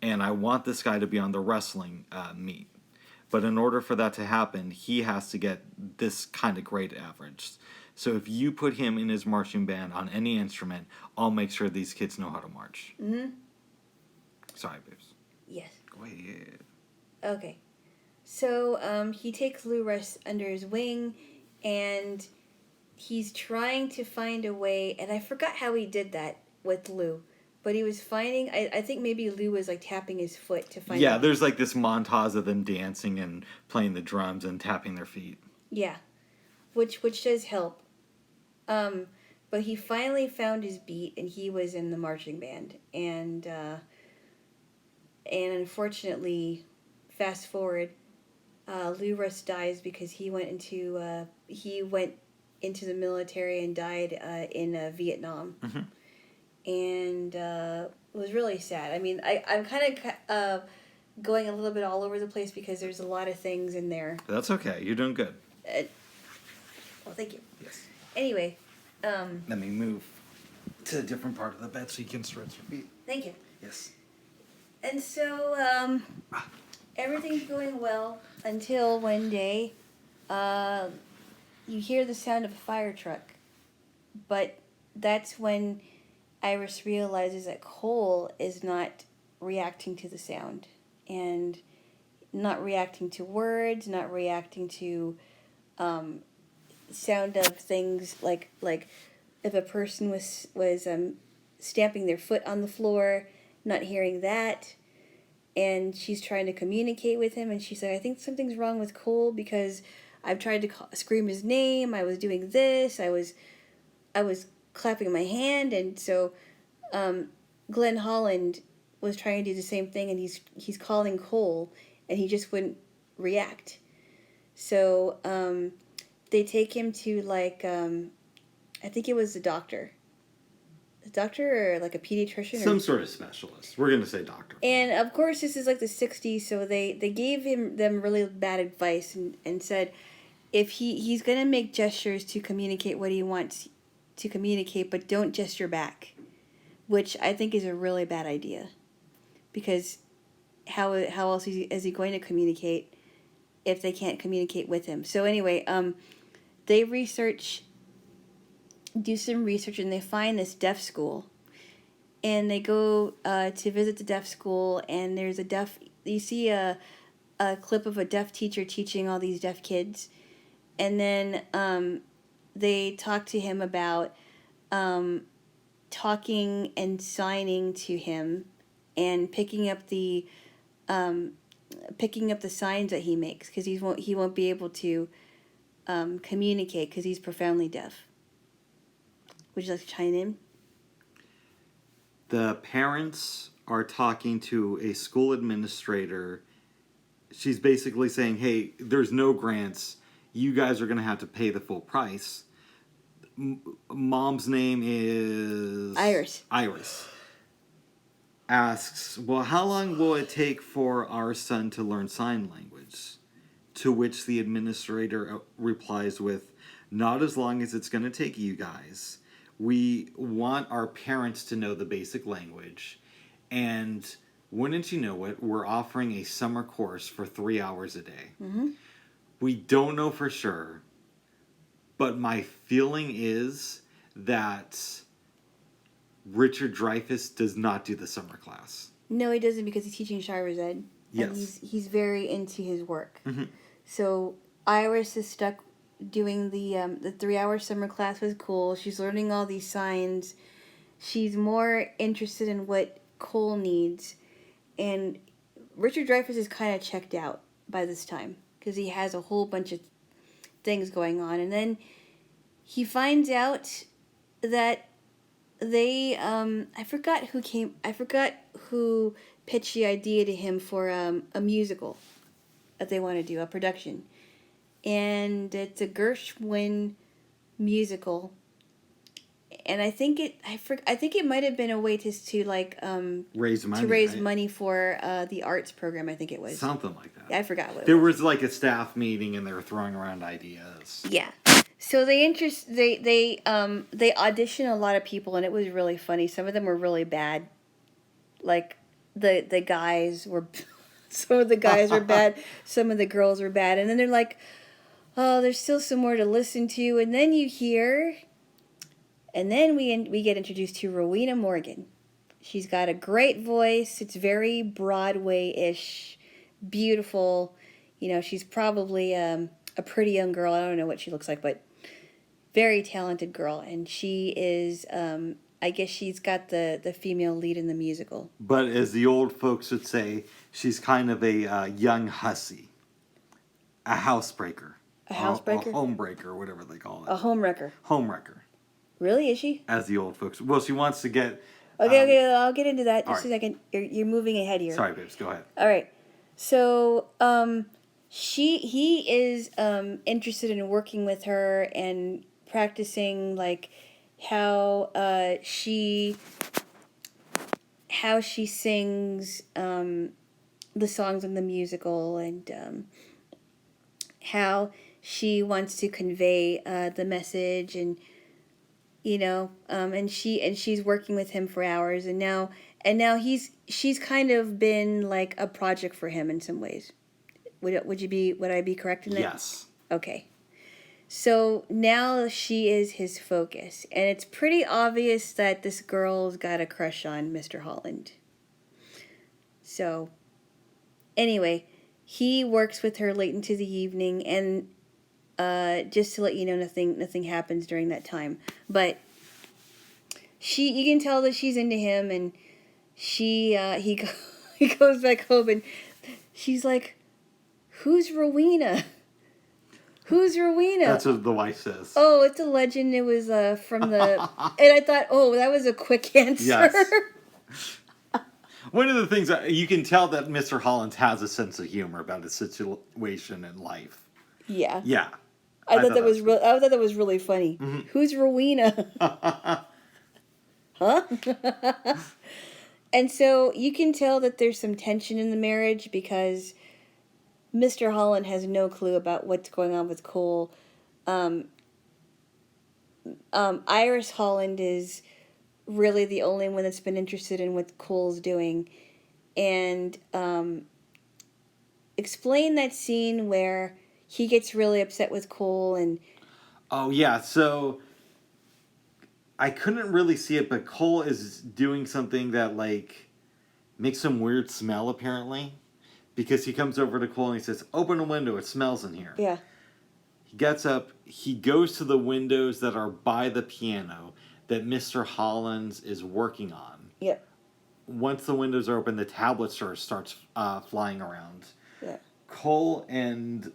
and I want this guy to be on the wrestling meet. But in order for that to happen, he has to get this kind of grade average. So if you put him in his marching band on any instrument, I'll make sure these kids know how to march. Mm-hmm. Sorry, Babes. Yes. Go ahead. Okay. So he takes Lou Russ under his wing, and he's trying to find a way, and I forgot how he did that with Lou, but he was finding, I think maybe Lou was like tapping his foot to find... Yeah, there's like this montage of them dancing and playing the drums and tapping their feet. Yeah. Which does help. But he finally found his beat, and he was in the marching band, and unfortunately, fast forward, Lou Russ dies because he went into the military and died in Vietnam. Mm-hmm. And it was really sad. I mean, I'm kind of going a little bit all over the place because there's a lot of things in there. That's okay. You're doing good. Well, thank you. Yes. Anyway. Let me move to a different part of the bed so you can stretch your feet. Thank you. Yes. And so, everything's going well until one day, you hear the sound of a fire truck. But that's when Iris realizes that Cole is not reacting to the sound. And not reacting to words, not reacting to sound of things like if a person was stamping their foot on the floor, not hearing that. And she's trying to communicate with him, and she's like, I think something's wrong with Cole because I've tried to scream his name, I was doing this, I was clapping my hand, and so Glenn Holland was trying to do the same thing, and he's calling Cole, and he just wouldn't react. So they take him to I think it was the doctor. The doctor or like a pediatrician? Some sort of specialist. We're going to say doctor. And of course this is like the 60s, so they gave them really bad advice and said if he's going to make gestures to communicate what he wants to communicate, but don't gesture back, which I think is a really bad idea. Because how else is he going to communicate if they can't communicate with him? So anyway, they do some research, and they find this deaf school. And they go to visit the deaf school, and there's you see a clip of a deaf teacher teaching all these deaf kids. And then they talk to him about talking and signing to him and picking up the signs that he makes, because he won't be able to communicate because he's profoundly deaf. Would you like to chime in? The parents are talking to a school administrator. She's basically saying, hey, there's no grants. You guys are going to have to pay the full price. Mom's name is... Iris. Asks, well, how long will it take for our son to learn sign language? To which the administrator replies with, not as long as it's going to take you guys. We want our parents to know the basic language. And wouldn't you know it, we're offering a summer course for 3 hours a day. Mm-hmm. We don't know for sure, but my feeling is that Richard Dreyfuss does not do the summer class. No, he doesn't, because he's teaching Shira's Ed. Yes. And he's very into his work. Mm-hmm. So Iris is stuck doing the 3-hour summer class. Was cool. She's learning all these signs. She's more interested in what Cole needs. And Richard Dreyfuss is kind of checked out by this time, because he has a whole bunch of things going on. And then he finds out that they I forgot who pitched the idea to him for a musical that they want to do, a production. And it's a Gershwin musical. And I think it might have been a way to raise money. To raise right? money for the arts program, I think it was. Something like that. I forgot what it There was. was like a staff meeting and they were throwing around ideas. Yeah. So they auditioned a lot of people, and it was really funny. Some of them were really bad. Like the guys were some of the guys were bad, some of the girls were bad. And then they're like, "Oh, there's still some more to listen to." And then you hear, and then we get introduced to Rowena Morgan. She's got a great voice. It's very Broadway-ish, beautiful. You know, she's probably a pretty young girl. I don't know what she looks like, but very talented girl. And she is, I guess she's got the female lead in the musical. But as the old folks would say, she's kind of a young hussy. A housebreaker. A housebreaker? A homebreaker, whatever they call it. A homewrecker. Homewrecker. Really? Is she? As the old folks. Well, she wants to get... Okay, I'll get into that. Just right. a second. You're moving ahead here. Sorry, babes. Go ahead. All right. So, he is interested in working with her and practicing like how she sings the songs in the musical, and how she wants to convey the message, and and she's working with him for hours, and now she's kind of been like a project for him in some ways. Would I be correct in that? Yes. Okay. So now she is his focus, and it's pretty obvious that this girl's got a crush on Mr. Holland. So, anyway, he works with her late into the evening, and just to let you know, nothing happens during that time. But you can tell that she's into him, and he goes back home, and she's like, "Who's Rowena? Who's Rowena?" That's what the wife says. Oh, it's a legend. It was from the... And I thought, oh, that was a quick answer. Yes. One of the things, you can tell that Mr. Holland has a sense of humor about his situation in life. Yeah. Yeah. I thought that was really funny. Mm-hmm. Who's Rowena? Huh? And so you can tell that there's some tension in the marriage because Mr. Holland has no clue about what's going on with Cole. Iris Holland is really the only one that's been interested in what Cole's doing. And explain that scene where he gets really upset with Cole and... Oh, yeah. So I couldn't really see it, but Cole is doing something that, like, makes some weird smell, apparently. Because he comes over to Cole and he says, "Open a window, it smells in here." Yeah. He gets up, he goes to the windows that are by the piano that Mr. Holland is working on. Yep. Once the windows are open, the tablet starts flying around. Yeah. Cole and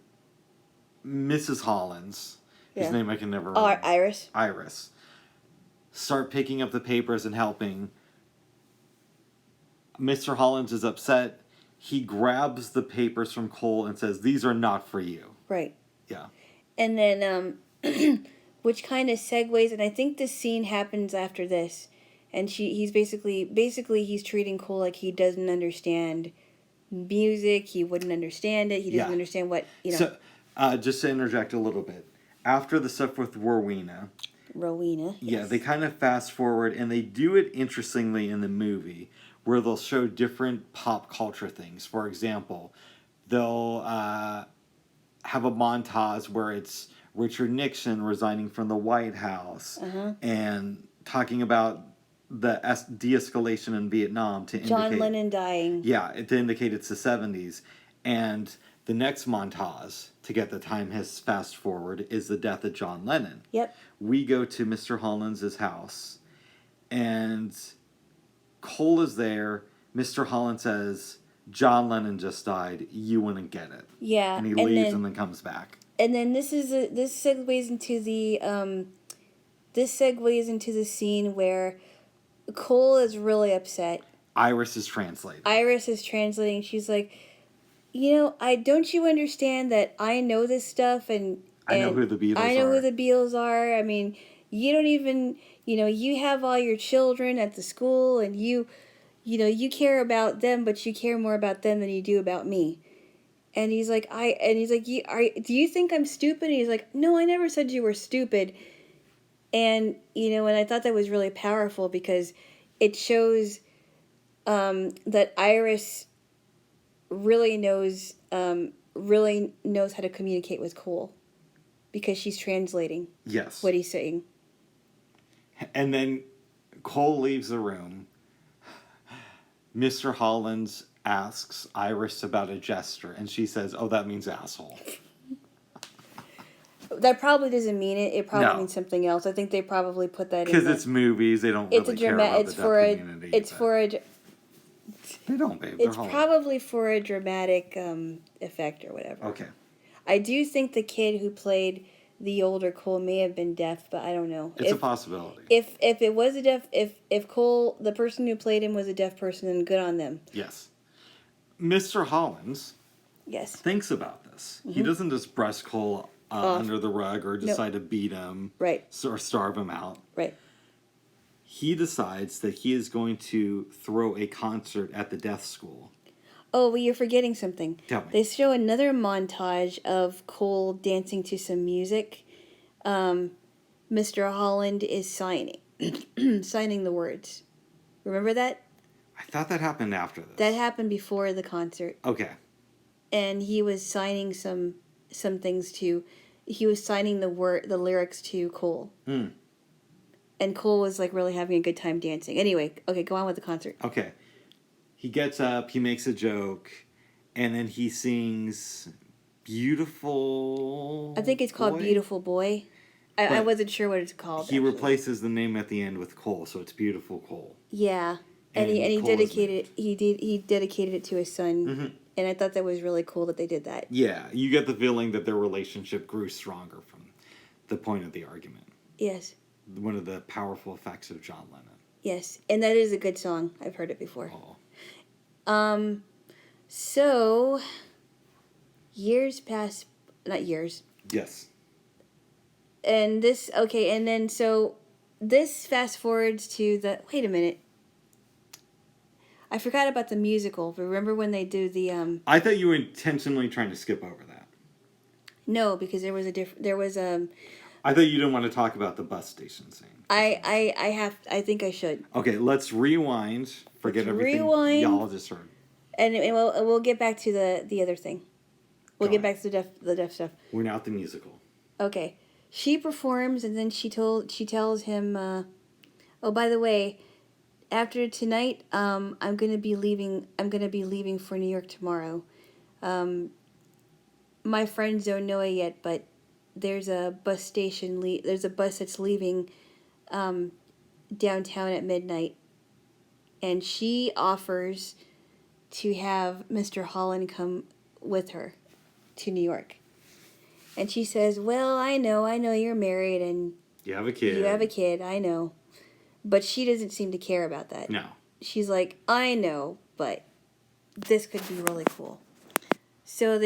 Mrs. Holland's, whose name I can never remember. Iris. Start picking up the papers and helping. Mr. Holland is upset. He grabs the papers from Cole and says, "These are not for you." Right. Yeah. And then, which kind of segues, and I think this scene happens after this, and he's basically he's treating Cole like he doesn't understand music. He wouldn't understand it. He doesn't understand what, So, just to interject a little bit, after the stuff with Rowena. Yeah, they kind of fast forward, and they do it interestingly in the movie, where they'll show different pop culture things. For example, they'll have a montage where it's Richard Nixon resigning from the White House and talking about the de-escalation in Vietnam to indicate... John Lennon dying. Yeah, to indicate it's the 70s. And the next montage, to get the time has fast forward, is the death of John Lennon. Yep. We go to Mr. Holland's house, and Cole is there. Mr. Holland says, "John Lennon just died. You wouldn't get it." Yeah. And he leaves and then comes back. And then this segues into the scene where Cole is really upset. Iris is translating. She's like, don't you understand that I know this stuff and I know who the Beatles are. I know who the Beatles are. I mean, you don't even, you have all your children at the school and you you care about them, but you care more about them than you do about me. And he's like, do you think I'm stupid? And he's like, "No, I never said you were stupid." And, and I thought that was really powerful because it shows that Iris really knows how to communicate with Cole because she's translating what he's saying. And then Cole leaves the room. Mr. Holland asks Iris about a gesture, and she says, "Oh, that means asshole." That probably doesn't mean it. It probably means something else. I think they probably put that in because it's movies. They don't really care about the deaf community. They don't, babe. It's probably for a dramatic effect or whatever. Okay. I do think the kid who played the older Cole may have been deaf, but I don't know. It's a possibility. If it was a deaf, if Cole, the person who played him, was a deaf person, then good on them. Yes. Mr. Holland thinks about this. Mm-hmm. He doesn't just brush Cole under the rug or decide to beat him or starve him out. Right. He decides that he is going to throw a concert at the deaf school. Oh, well, you're forgetting something. Tell me. They show another montage of Cole dancing to some music. Mr. Holland is signing signing the words. Remember that? I thought that happened after this. That happened before the concert. Okay. And he was signing some things to. He was signing the lyrics to Cole. Hmm. And Cole was like really having a good time dancing. Anyway, okay, go on with the concert. Okay. He gets up, he makes a joke, and then he sings Beautiful I think it's called Boy? Beautiful Boy. I wasn't sure what it's called. He actually. replaces the name at the end with Cole, so it's Beautiful Cole. Yeah. And he Cole is dedicated he dedicated it to his son. Mm-hmm. And I thought that was really cool that they did that. Yeah, you get the feeling that their relationship grew stronger from the point of the argument. Yes. One of the powerful effects of John Lennon. Yes. And that is a good song. I've heard it before. Oh. So years pass, not years. Yes. And this, okay, and then so this fast forwards to the, wait a minute. I forgot about the musical. Remember when they do the I thought you were intentionally trying to skip over that. No, because there was I thought you didn't want to talk about the bus station scene. I think I should. Okay, let's rewind. Forget everything y'all just heard. And we'll get back to the other thing. We'll get back to the deaf stuff. We're now at the musical. Okay. She performs and then she tells him oh, by the way, after tonight, I'm gonna be leaving for New York tomorrow. My friends don't know it yet, but there's a bus station. There's a bus that's leaving downtown at midnight, and she offers to have Mr. Holland come with her to New York. And she says, "Well, I know you're married and you have a kid. I know." But she doesn't seem to care about that. No. She's like, "I know, but this could be really cool." So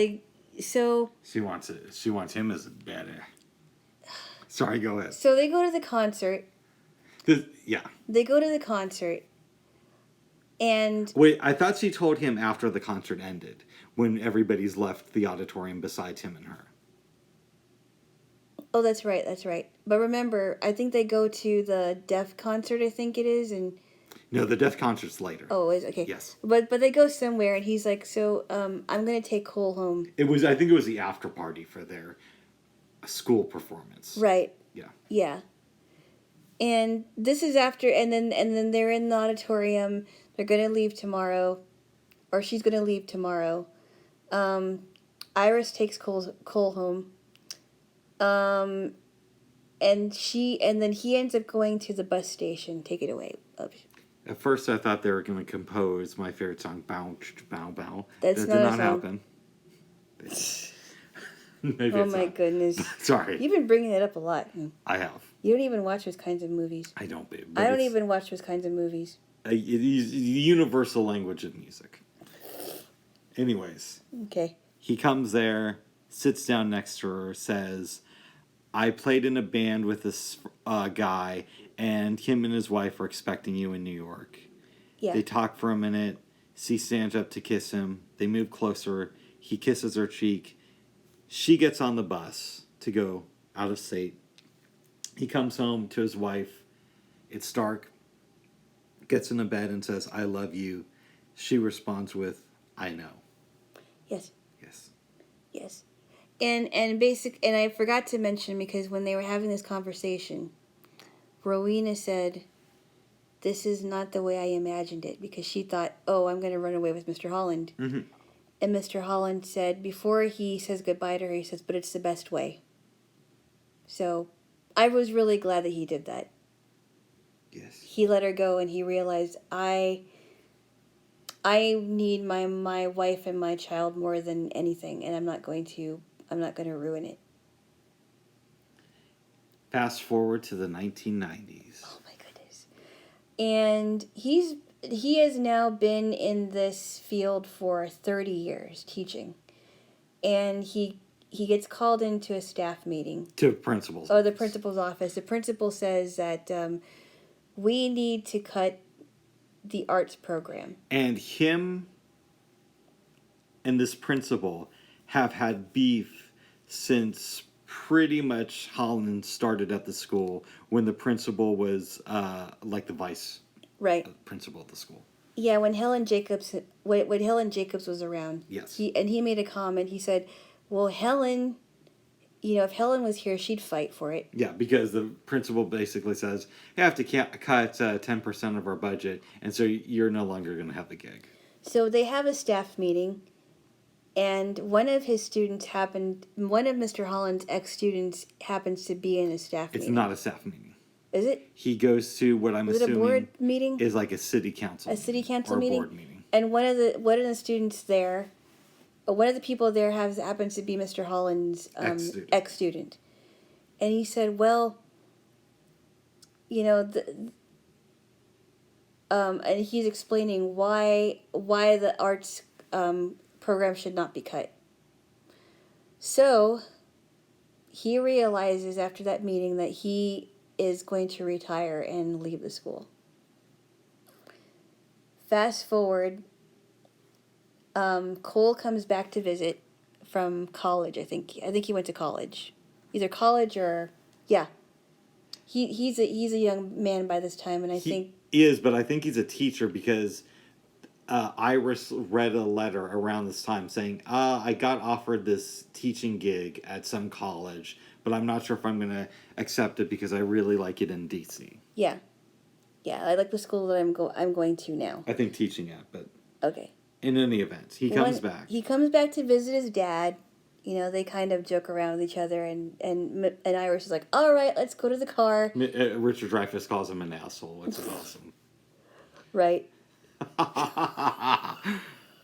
she wants it. She wants him as a better. Sorry, go ahead. So they go to the concert. Yeah. They go to the concert. And wait, I thought she told him after the concert ended, when everybody's left the auditorium besides him and her. Oh, that's right. But remember, I think they go to the deaf concert, I think it is, and... No, the deaf concert's later. Oh, is okay. Yes. But they go somewhere, and he's like, so, I'm going to take Cole home. I think it was the after party for their school performance. Right. Yeah. Yeah. And this is after, and then they're in the auditorium. They're going to leave tomorrow, or she's going to leave tomorrow. Iris takes Cole home. And then he ends up going to the bus station. Take it away. At first, I thought they were going to compose my favorite song, Bow, Bow, Bow. That did not happen. Oh my goodness. Sorry. You've been bringing it up a lot. I have. You don't even watch those kinds of movies. I don't, babe. I don't even watch those kinds of movies. The universal language of music. Anyways. Okay. He comes there, sits down next to her, says, I played in a band with this guy, and him and his wife are expecting you in New York. Yeah. They talk for a minute. She stands up to kiss him. They move closer. He kisses her cheek. She gets on the bus to go out of state. He comes home to his wife. It's dark. Gets into bed and says, I love you. She responds with, I know. Yes. Yes. Yes. And I forgot to mention, because when they were having this conversation, Rowena said, this is not the way I imagined it, because she thought, oh, I'm going to run away with Mr. Holland. Mm-hmm. And Mr. Holland said, before he says goodbye to her, he says, but it's the best way. So I was really glad that he did that. Yes. He let her go, and he realized, I need my wife and my child more than anything, and I'm not going to ruin it. Fast forward to the 1990s. Oh my goodness. And he has now been in this field for 30 years teaching. And he gets called into a staff meeting. To principal's office. The principal's office. The principal says that we need to cut the arts program. And him and this principal have had beef since pretty much Holland started at the school when the principal was like the vice principal of the school. Yeah, when Helen Jacobs was around. Yes. He made a comment. He said, "Well, Helen, if Helen was here, she'd fight for it." Yeah, because the principal basically says, you have to cut 10% of our budget, and so you're no longer going to have the gig. So they have a staff meeting, and one of Mr. Holland's ex-students happens to be in a staff meeting. It's not a staff meeting. Is it? He goes to what I'm assuming a board meeting? Is like a city council. A city council or meeting? Board meeting. And one of the students there, one of the people there happens to be Mr. Holland's ex-student. And he said, well, and he's explaining why the arts program should not be cut. So he realizes after that meeting that he is going to retire and leave the school. Fast forward, Cole comes back to visit from college. I think he went to college, either college or He's a young man by this time, and he is, but I think he's a teacher because Iris read a letter around this time saying, I got offered this teaching gig at some college, but I'm not sure if I'm going to accept it because I really like it in DC. Yeah. Yeah, I like the school that I'm going to now. I think teaching it, but... Okay. In any event, he comes back. He comes back to visit his dad. They kind of joke around with each other, and Iris is like, all right, let's go to the car. Richard Dreyfuss calls him an asshole, which is awesome. Right.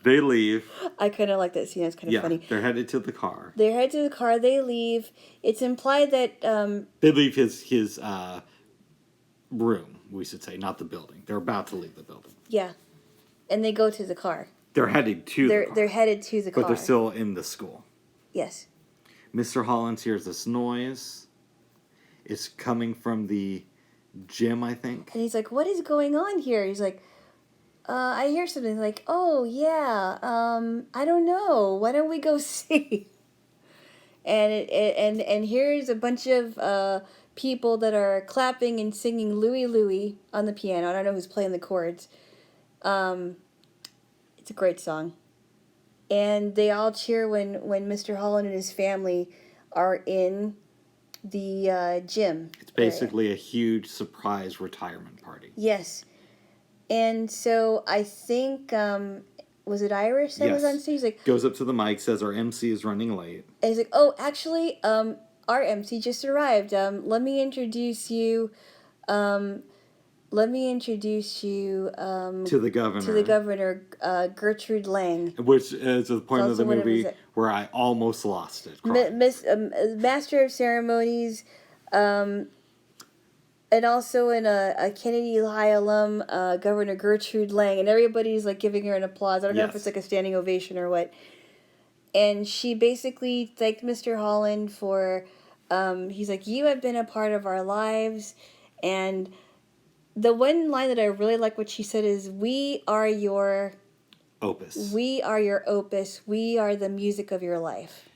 They leave. I kind of like that scene. It's kind of funny. They're headed to the car. They leave. It's implied that... they leave his room, we should say, not the building. They're about to leave the building. Yeah. And they go to the car. They're headed to the car. They're headed to the car. But they're still in the school. Yes. Mr. Holland hears this noise. It's coming from the gym, I think. And he's like, what is going on here? He's like, I hear something. Like, oh, yeah, I don't know. Why don't we go see? And here's a bunch of people that are clapping and singing Louie Louie on the piano. I don't know who's playing the chords. It's a great song. And they all cheer when Mr. Holland and his family are in the gym. It's basically a huge surprise retirement party. Yes. And so I think, was it Irish that was on stage? He's like, goes up to the mic, says our MC is running late. And he's like, oh, actually, our MC just arrived. Let me introduce you to the governor. Gertrude Lang. Which is the point of the movie where I almost lost it. Master of Ceremonies, and also in a Kennedy High alum, Governor Gertrude Lang, and everybody's like giving her an applause. I don't know if it's like a standing ovation or what. And she basically thanked Mr. Holland for, he's like, you have been a part of our lives. And the one line that I really like what she said is, we are your... Opus. We are your opus. We are the music of your life.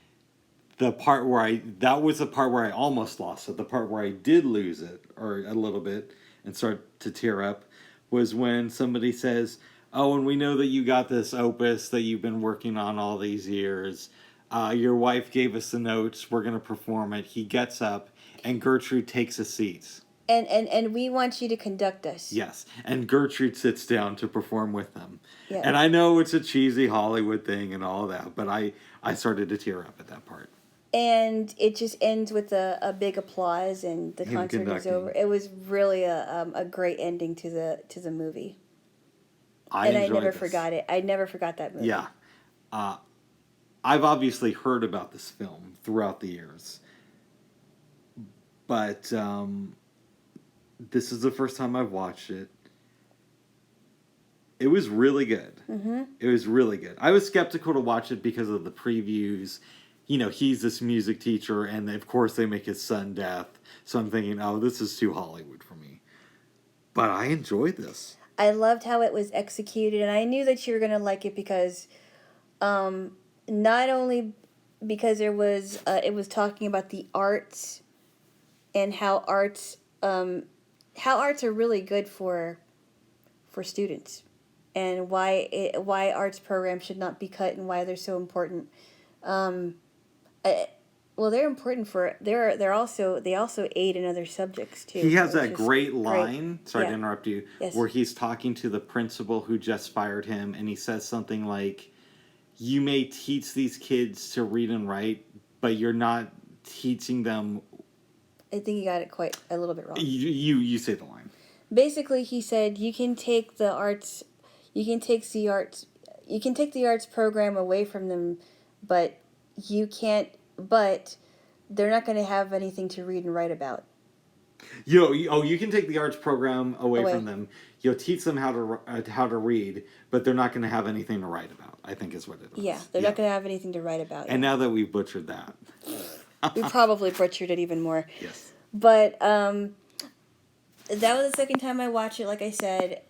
That was the part where I almost lost it. The part where I did lose it, or a little bit, and start to tear up, was when somebody says, oh, and we know that you got this opus that you've been working on all these years. Your wife gave us the notes. We're going to perform it. He gets up, and Gertrude takes a seat. And we want you to conduct us. Yes. And Gertrude sits down to perform with them. Yeah. And I know it's a cheesy Hollywood thing and all that, but I started to tear up at that part. And it just ends with a big applause, and the concert is over. It was really a great ending to the movie. I never forgot it. I never forgot that movie. Yeah. I've obviously heard about this film throughout the years. But this is the first time I've watched it. It was really good. Mm-hmm. It was really good. I was skeptical to watch it because of the previews. You know, he's this music teacher, and of course they make his son deaf. So I'm thinking, oh, this is too Hollywood for me. But I enjoyed this. I loved how it was executed, and I knew that you were going to like it because not only because there was it was talking about the arts and how arts are really good for students, and why arts programs should not be cut and why they're so important. Um, I, well, they're important for they're also they also aid in other subjects too. He has which that is great line. Sorry Yeah. to interrupt you. Yes. Where he's talking to the principal who just fired him, and he says something like, "You may teach these kids to read and write, but you're not teaching them." I think you got it quite a little bit wrong. You say the line. Basically, he said you can take the arts, you can take the arts, you can take the arts program away from them, but you can't. But they're not going to have anything to read and write about. You can take the arts program away Away. from them. You'll teach them how to read, but they're not going to have anything to write about. I think is what it is. Yeah, they're not going to have anything to write about. And now that we've butchered that, we probably butchered it even more. Yes. But that was the second time I watched it. Like I said,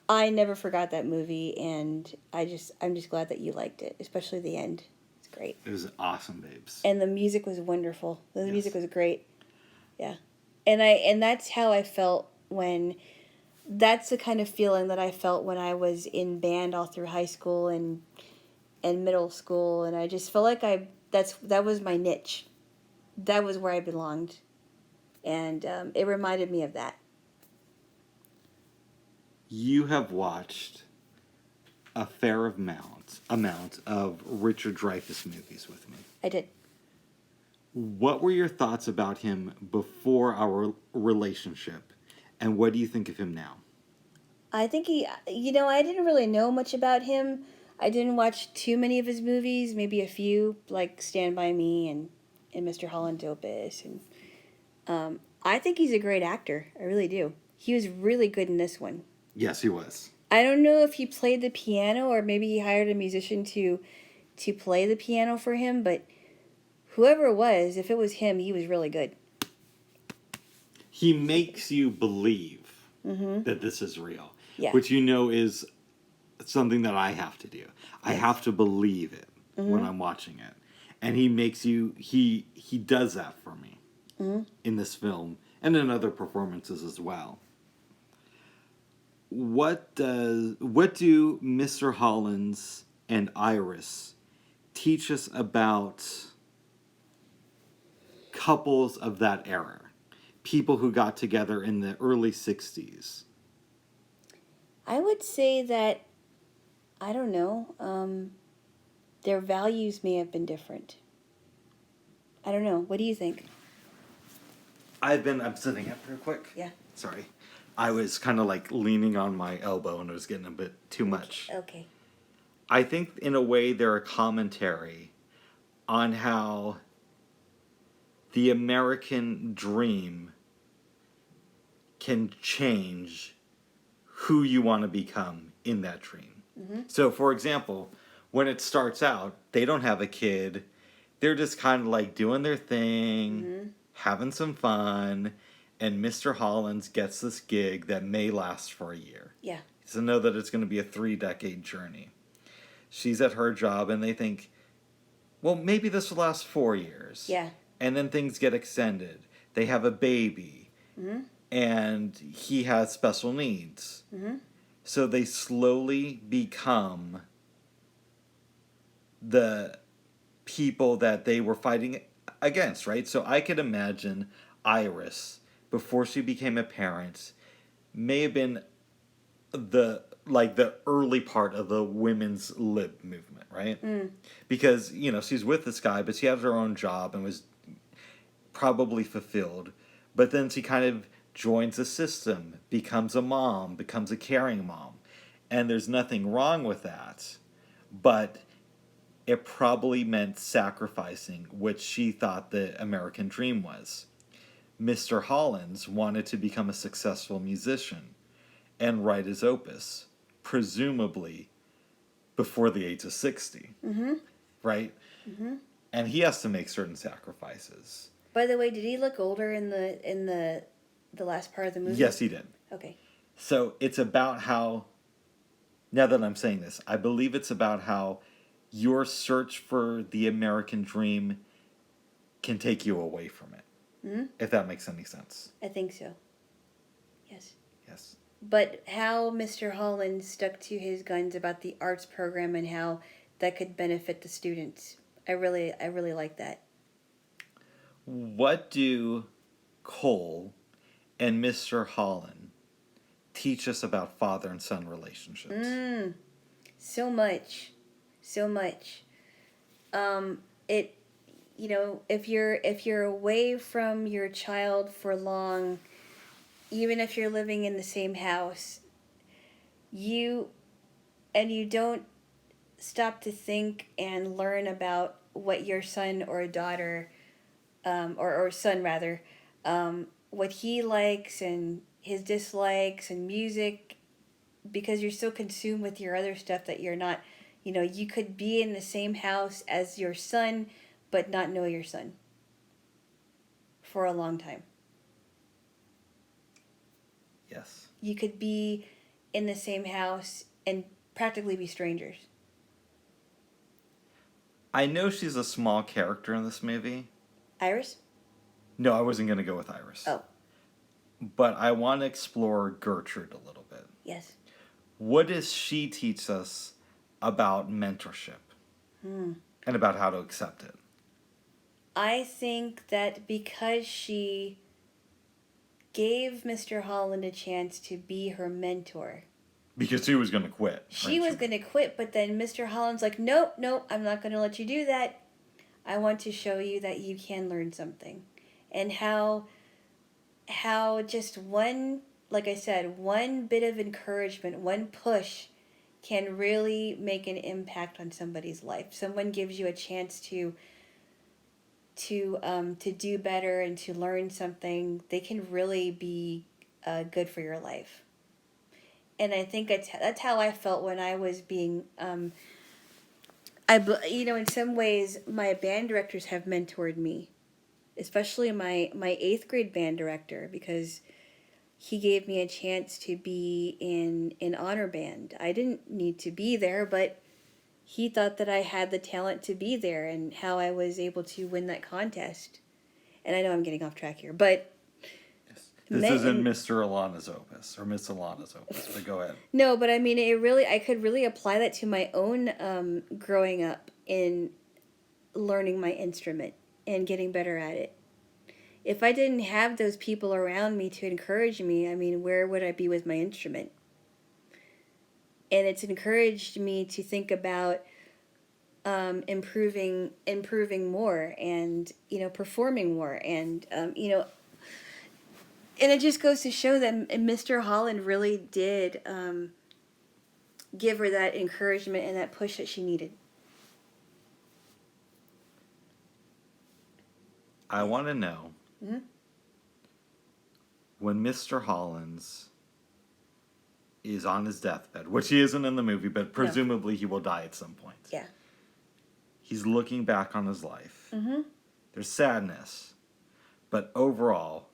I never forgot that movie, and I'm just glad that you liked it, especially the end. It's great. It was awesome, babes. And the music was wonderful. The music was great. Yeah. And that's how I felt that's the kind of feeling that I felt when I was in band all through high school and middle school, and I just felt like that was my niche. That was where I belonged. And it reminded me of that. You have watched a fair amount of Richard Dreyfuss movies with me. I did. What were your thoughts about him before our relationship, and what do you think of him now? I think I didn't really know much about him. I didn't watch too many of his movies, maybe a few, like Stand By Me and Mr. Holland, Opus. And I think he's a great actor. I really do. He was really good in this one. Yes, he was. I don't know if he played the piano or maybe he hired a musician to play the piano for him, but whoever it was, if it was him, he was really good. He makes you believe that this is real, Yeah. which is something that I have to do. I have to believe it when I'm watching it, and he makes you. He does that for me in this film and in other performances as well. What do Mr. Holland's and Iris teach us about couples of that era? People who got together in the early 60s. I would say that, I don't know, their values may have been different. I don't know. What do you think? I'm sitting up real quick. Yeah. Sorry. I was kind of like leaning on my elbow and it was getting a bit too much. Okay. I think in a way they're a commentary on how the American dream can change who you want to become in that dream. Mm-hmm. So, for example, when it starts out, they don't have a kid. They're just kind of like doing their thing, having some fun, and Mr. Holland's gets this gig that may last for a year. Yeah. So know that it's going to be a 3-decade journey. She's at her job, and they think, well, maybe this will last 4 years. Yeah. And then things get extended. They have a baby. And he has special needs. So they slowly become the people that they were fighting against, right? So I could imagine Iris, before she became a parent, may have been the early part of the women's lib movement, right? Because, she's with this guy, but she had her own job and was probably fulfilled. But then she kind of joins the system, becomes a mom, becomes a caring mom. And there's nothing wrong with that. But it probably meant sacrificing what she thought the American dream was. Mr. Holland's wanted to become a successful musician and write his opus, presumably before the age of 60. Right? And he has to make certain sacrifices. By the way, did he look older in the last part of the movie? Yes, he did. Okay. So it's about how, now that I'm saying this, I believe it's about how your search for the American dream can take you away from it. Mm-hmm. If that makes any sense. I think so. Yes. Yes. But how Mr. Holland stuck to his guns about the arts program and how that could benefit the students. I really like that. What do Cole and Mr. Holland teach us about father and son relationships? So much. It, if you're away from your child for long, even if you're living in the same house, you don't stop to think and learn about what your son or daughter, or son rather, what he likes and his dislikes and music, because you're so consumed with your other stuff that you're not, you could be in the same house as your son, but not know your son for a long time. Yes. You could be in the same house and practically be strangers. I know she's a small character in this movie. Iris? No, I wasn't going to go with Iris. Oh. But I want to explore Gertrude a little bit. Yes. What does she teach us about mentorship? And about how to accept it? I think that because she gave Mr. Holland a chance to be her mentor. Because she was going to quit. She was going to quit, but then Mr. Holland's like, nope, I'm not going to let you do that. I want to show you that you can learn something. And how just one, like I said, one bit of encouragement, one push can really make an impact on somebody's life. Someone gives you a chance to do better and to learn something. They can really be good for your life. And I think that's how I felt when I was being, in some ways, my band directors have mentored me, especially my 8th grade band director, because he gave me a chance to be in honor band. I didn't need to be there, but he thought that I had the talent to be there, and how I was able to win that contest. And I know I'm getting off track here, but this isn't Mr. Alana's Opus, or Miss Alana's Opus, but go ahead. No, but I mean, I could really apply that to my own growing up in learning my instrument and getting better at it. If I didn't have those people around me to encourage me, I mean, where would I be with my instrument? And it's encouraged me to think about improving more, and performing more, and and it just goes to show that Mr. Holland really did give her that encouragement and that push that she needed. I want to know, when Mr. Holland's is on his deathbed, which he isn't in the movie, but presumably he will die at some point. Yeah. He's looking back on his life. There's sadness. But overall,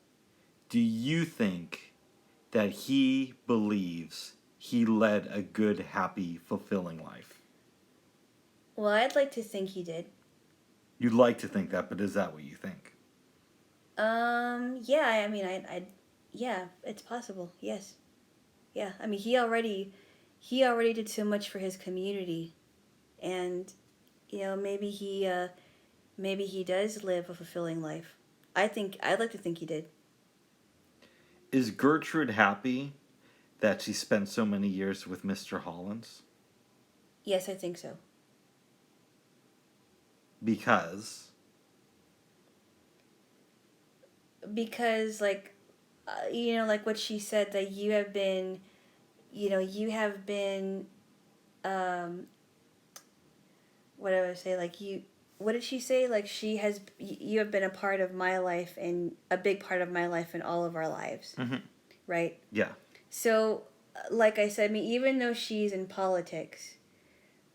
do you think that he believes he led a good, happy, fulfilling life? Well, I'd like to think he did. You'd like to think that, but is that what you think? Yeah, I mean, yeah, it's possible, yes. Yeah, I mean, he already did so much for his community, and, maybe he does live a fulfilling life. I'd like to think he did. Is Gertrude happy that she spent so many years with Mr. Holland? Yes, I think so. Because, like, like what she said, that you have been, what do I say, like, what did she say? Like, you have been a part of my life, and a big part of my life, and all of our lives. Right? yeah. So, like I said, I mean, even though she's in politics,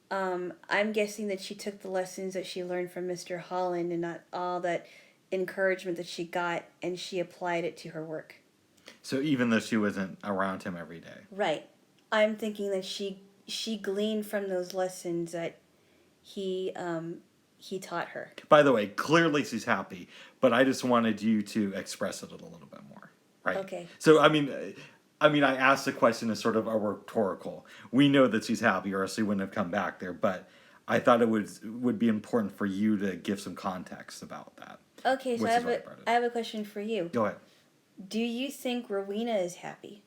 I'm guessing that she took the lessons that she learned from Mr. Holland and not all that encouragement that she got, and she applied it to her work. So even though she wasn't around him every day. Right. I'm thinking that she gleaned from those lessons that he taught her. By the way, clearly she's happy, but I just wanted you to express it a little bit more, right? Okay. So I asked the question as sort of a rhetorical. We know that she's happy, or else she wouldn't have come back there. But I thought it would be important for you to give some context about that. Okay, so I have a question for you. Go ahead. Do you think Rowena is happy?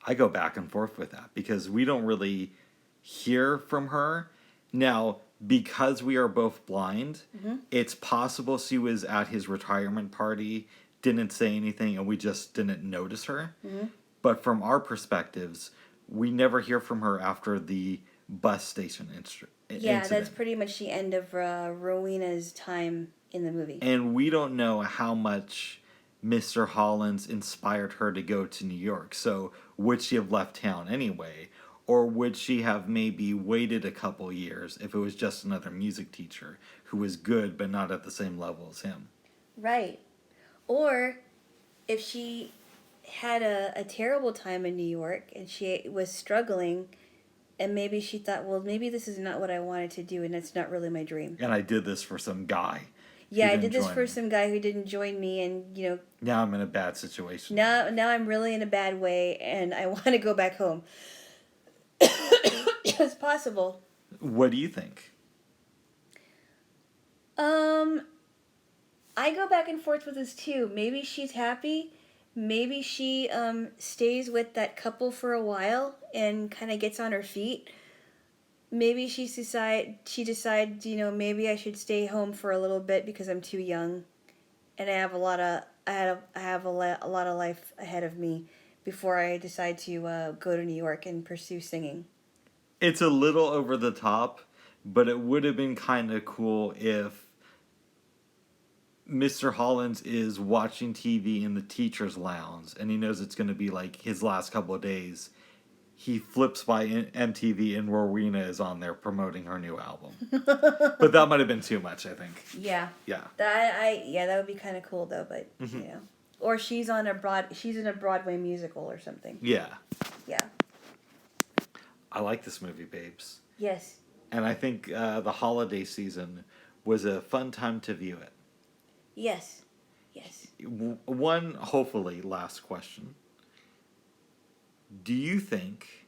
I go back and forth with that because we don't really hear from her. Now, because we are both blind, it's possible she was at his retirement party, didn't say anything, and we just didn't notice her. But from our perspectives, we never hear from her after the bus station incident. Yeah, that's pretty much the end of Rowena's time in the movie. And we don't know how much Mr. Holland's inspired her to go to New York. So would she have left town anyway? Or would she have maybe waited a couple years if it was just another music teacher who was good but not at the same level as him? Right. Or if she had a terrible time in New York and she was struggling and maybe she thought, well, maybe this is not what I wanted to do and that's not really my dream. And I did this for some guy. Yeah, I did this for some guy who didn't join me and, you know... Now I'm in a bad situation. Now I'm really in a bad way and I want to go back home. It's possible. What do you think? I go back and forth with this too. Maybe she's happy. Maybe she stays with that couple for a while and kind of gets on her feet. Maybe she decides, you know, maybe I should stay home for a little bit because I'm too young, and I have a lot of life ahead of me before I decide to go to New York and pursue singing. It's a little over the top, but it would have been kind of cool if Mr. Holland is watching TV in the teacher's lounge and he knows it's going to be like his last couple of days. He flips by MTV and Rowena is on there promoting her new album. But that might have been too much, I think. Yeah. Yeah. That would be kind of cool though, but you know. Or she's in a Broadway musical or something. Yeah. Yeah. I like this movie, babes. Yes. And I think the holiday season was a fun time to view it. Yes. Yes. One, hopefully, last question. Do you think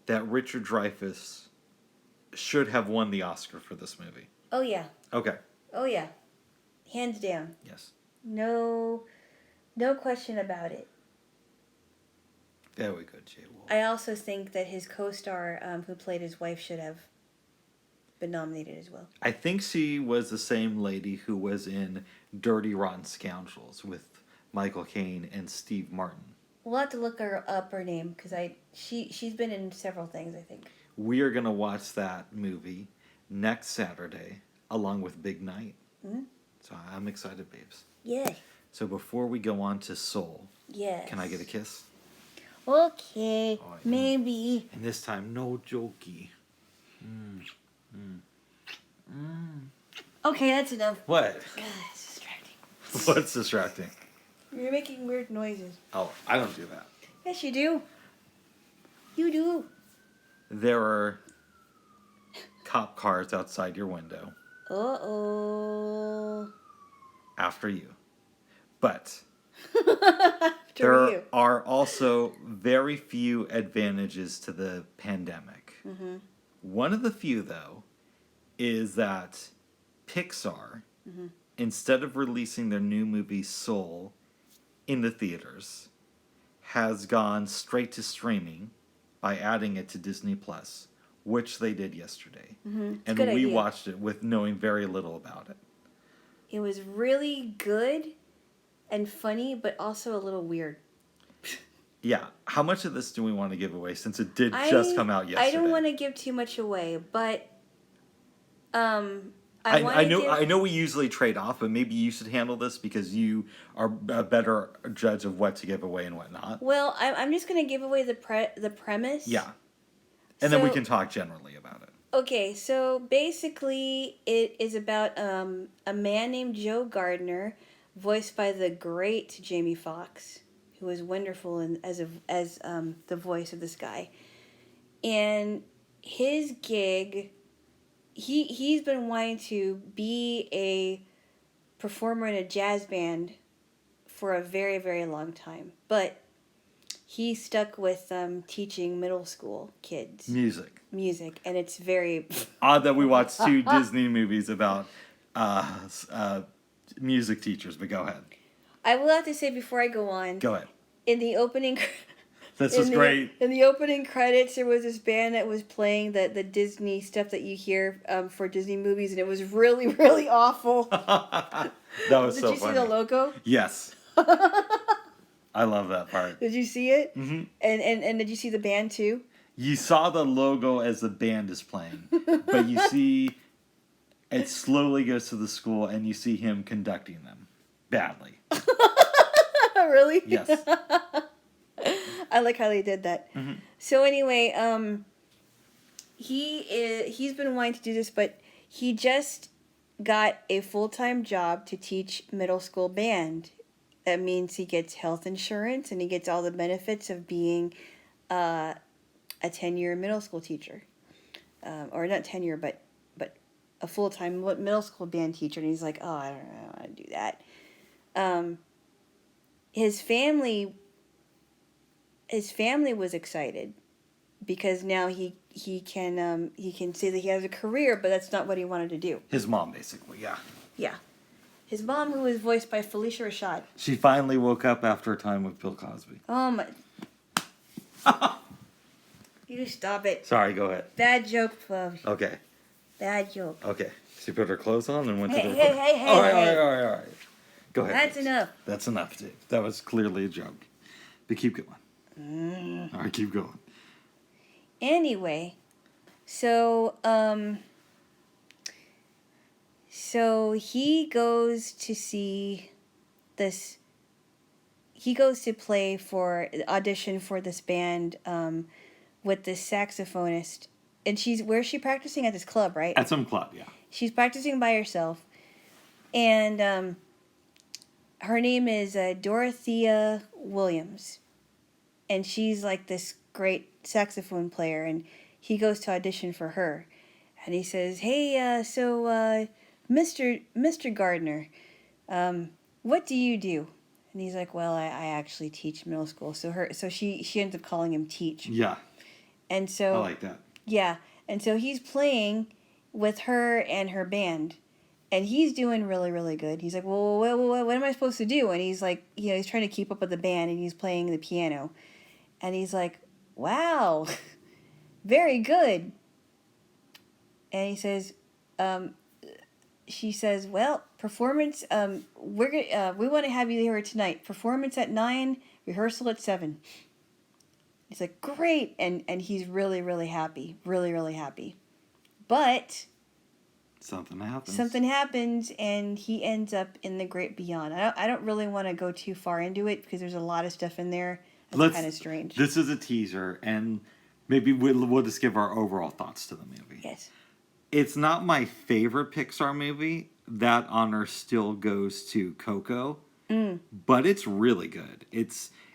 that Richard Dreyfuss should have won the Oscar for this movie? Oh, yeah. Okay. Oh, yeah. Hands down. Yes. No question about it. Very good, Jaylo. I also think that his co-star, who played his wife, should have been nominated as well. I think she was the same lady who was in Dirty Rotten Scoundrels with Michael Caine and Steve Martin. We'll have to look up her name because she's been in several things, I think. We are going to watch that movie next Saturday along with Big Night. Mm-hmm. So I'm excited, babes. Yeah. So before we go on to Soul, yes. Can I get a kiss? Okay, maybe. And this time, no jokey. Okay, that's enough. What? God, it's distracting. What's distracting? You're making weird noises. Oh, I don't do that. Yes, you do. You do. There are cop cars outside your window. Uh-oh. After you. But After you. are also very few advantages to the pandemic. Mm-hmm. One of the few, though, is that Pixar, instead of releasing their new movie Soul in the theaters, has gone straight to streaming by adding it to Disney Plus, which they did yesterday. Mm-hmm. And we watched it with knowing very little about it. It was really good and funny, but also a little weird. Yeah. How much of this do we want to give away since it did just come out yesterday? I don't want to give too much away, but I know we usually trade off, but maybe you should handle this because you are a better judge of what to give away and what not. Well, I'm just going to give away the premise. Yeah. And then we can talk generally about it. Okay, so basically it is about a man named Joe Gardner, voiced by the great Jamie Foxx, who was wonderful as the voice of this guy. And his gig he's been wanting to be a performer in a jazz band for a very, very long time, but he's stuck with teaching middle school kids music, and it's very odd that we watched 2 Disney movies about music teachers. But go ahead. I will have to say before I go on. Go ahead. In the opening. This was great. In the opening credits, there was this band that was playing the Disney stuff that you hear for Disney movies, and it was really, really awful. That was so funny. Did you see the logo? Yes. I love that part. Did you see it? Mm-hmm. And did you see the band too? You saw the logo as the band is playing, but you see it slowly goes to the school, and you see him conducting them badly. Really? Yes. I like how they did that. Mm-hmm. So anyway, he's been wanting to do this, but he just got a full-time job to teach middle school band. That means he gets health insurance and he gets all the benefits of being a 10-year middle school teacher, or not tenure, but a full-time middle school band teacher. And he's like, oh, I don't know, I want to do that. His family was excited because now he can say that he has a career, but that's not what he wanted to do. His mom, basically, yeah. Yeah. His mom, who was voiced by Felicia Rashad. She finally woke up after a time with Bill Cosby. Oh my! You stop it. Sorry, go ahead. Bad joke, Flav. Okay. Bad joke. Okay. She put her clothes on and went to the... Hey. All right. Go ahead. That's please. enough. That's enough, Dave. That was clearly a joke. But keep going. All right, keep going. Anyway, so he goes to see this. He goes to play for audition for this band with this saxophonist, and where's she practicing? At this club, right? At some club, yeah. She's practicing by herself, and her name is Dorothea Williams, and she's like this great saxophone player, and he goes to audition for her, and he says, "Hey, Mr. Gardner, what do you do?" And he's like, "Well, I actually teach middle school." So she ends up calling him Teach. Yeah. And so I like that. Yeah, and so he's playing with her and her band, and he's doing really, really good. He's like, well, what am I supposed to do? And he's like, he's trying to keep up with the band, and he's playing the piano, and he's like, wow, very good. And he says, she says, well, performance, we want to have you here tonight. Performance at 9, rehearsal at 7. He's like, great, and he's really, really happy, really, really happy. But something happens, and he ends up in the great beyond. I don't really want to go too far into it because there's a lot of stuff in there that's kind of strange. This is a teaser, and maybe we'll just give our overall thoughts to the movie. Yes. It's not my favorite Pixar movie. That honor still goes to Coco, but it's really good.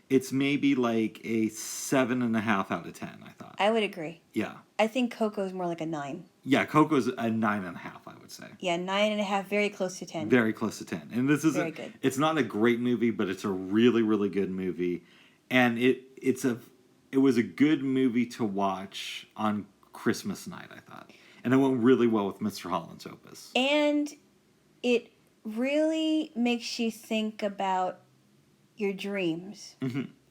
It's maybe like a 7.5 out of 10, I thought. I would agree. Yeah. I think Coco's more like a 9. Yeah, Coco's a 9.5, I would say. Yeah, 9.5, very close to 10. Very close to 10. And this is very good. It's not a great movie, but it's a really, really good movie. And it was a good movie to watch on Christmas night, I thought. And it went really well with Mr. Holland's Opus. And it really makes you think about your dreams,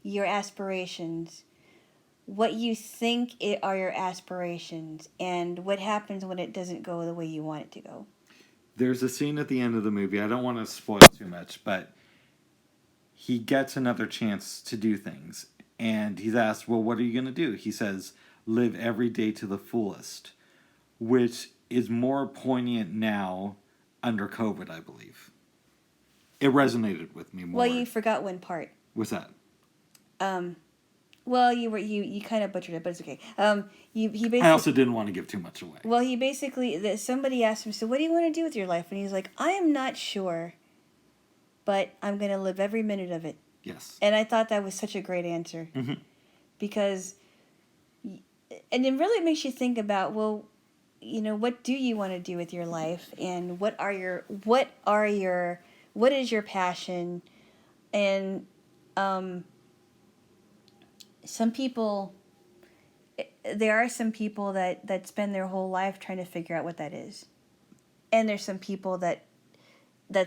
your aspirations, what you think are your aspirations, and what happens when it doesn't go the way you want it to go. There's a scene at the end of the movie, I don't want to spoil too much, but he gets another chance to do things. And he's asked, well, what are you going to do? He says, live every day to the fullest, which is more poignant now under COVID, I believe. It resonated with me more. Well, you forgot one part. What's that? Well, you kind of butchered it, but it's okay. He basically. I also didn't want to give too much away. Well, he basically somebody asked him, so what do you want to do with your life? And he's like, I am not sure, but I'm gonna live every minute of it. Yes. And I thought that was such a great answer, because, and it really makes you think about, well, what do you want to do with your life, and what is your passion, and some people, there are some people that spend their whole life trying to figure out what that is, and there's some people that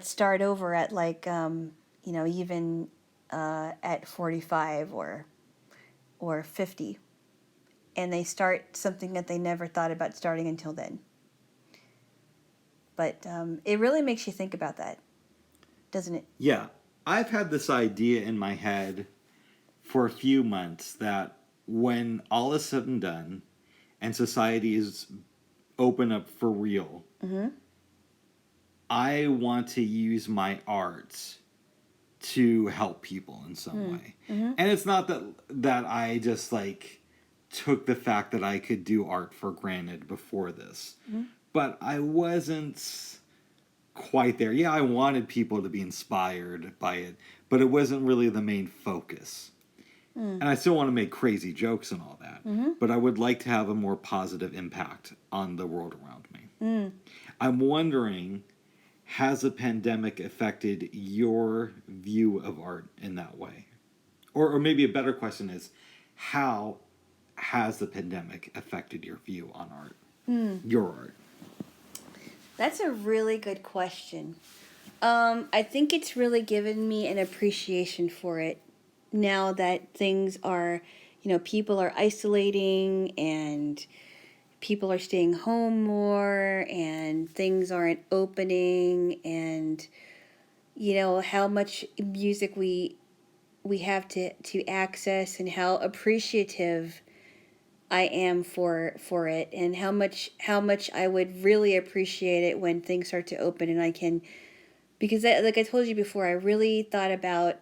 start over at like even at 45 or 50, and they start something that they never thought about starting until then. But it really makes you think about that, doesn't it? Yeah. I've had this idea in my head for a few months that when all is said and done and society is open up for real, I want to use my arts to help people in some way. And it's not that I just like took the fact that I could do art for granted before this. But I wasn't quite there. Yeah, I wanted people to be inspired by it, but it wasn't really the main focus. And I still want to make crazy jokes and all that, but I would like to have a more positive impact on the world around me. I'm wondering, has the pandemic affected your view of art in that way? Or maybe a better question is, how has the pandemic affected your view on art? Your art? That's a really good question. I think it's really given me an appreciation for it now that things are, people are isolating and people are staying home more and things aren't opening, and how much music we have to access, and how appreciative I am for it, and how much I would really appreciate it when things start to open and I can, because like I told you before, I really thought about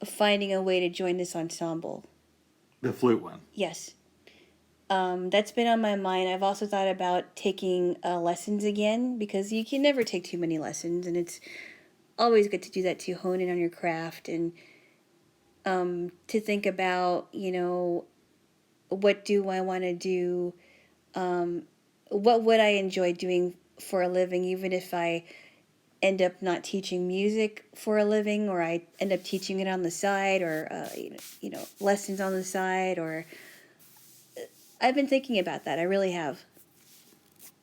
finding a way to join this ensemble. The flute one. Yes. That's been on my mind. I've also thought about taking lessons again, because you can never take too many lessons, and it's always good to do that, to hone in on your craft, and to think about, what do I want to do? What would I enjoy doing for a living, even if I end up not teaching music for a living, or I end up teaching it on the side, or lessons on the side, or I've been thinking about that. I really have.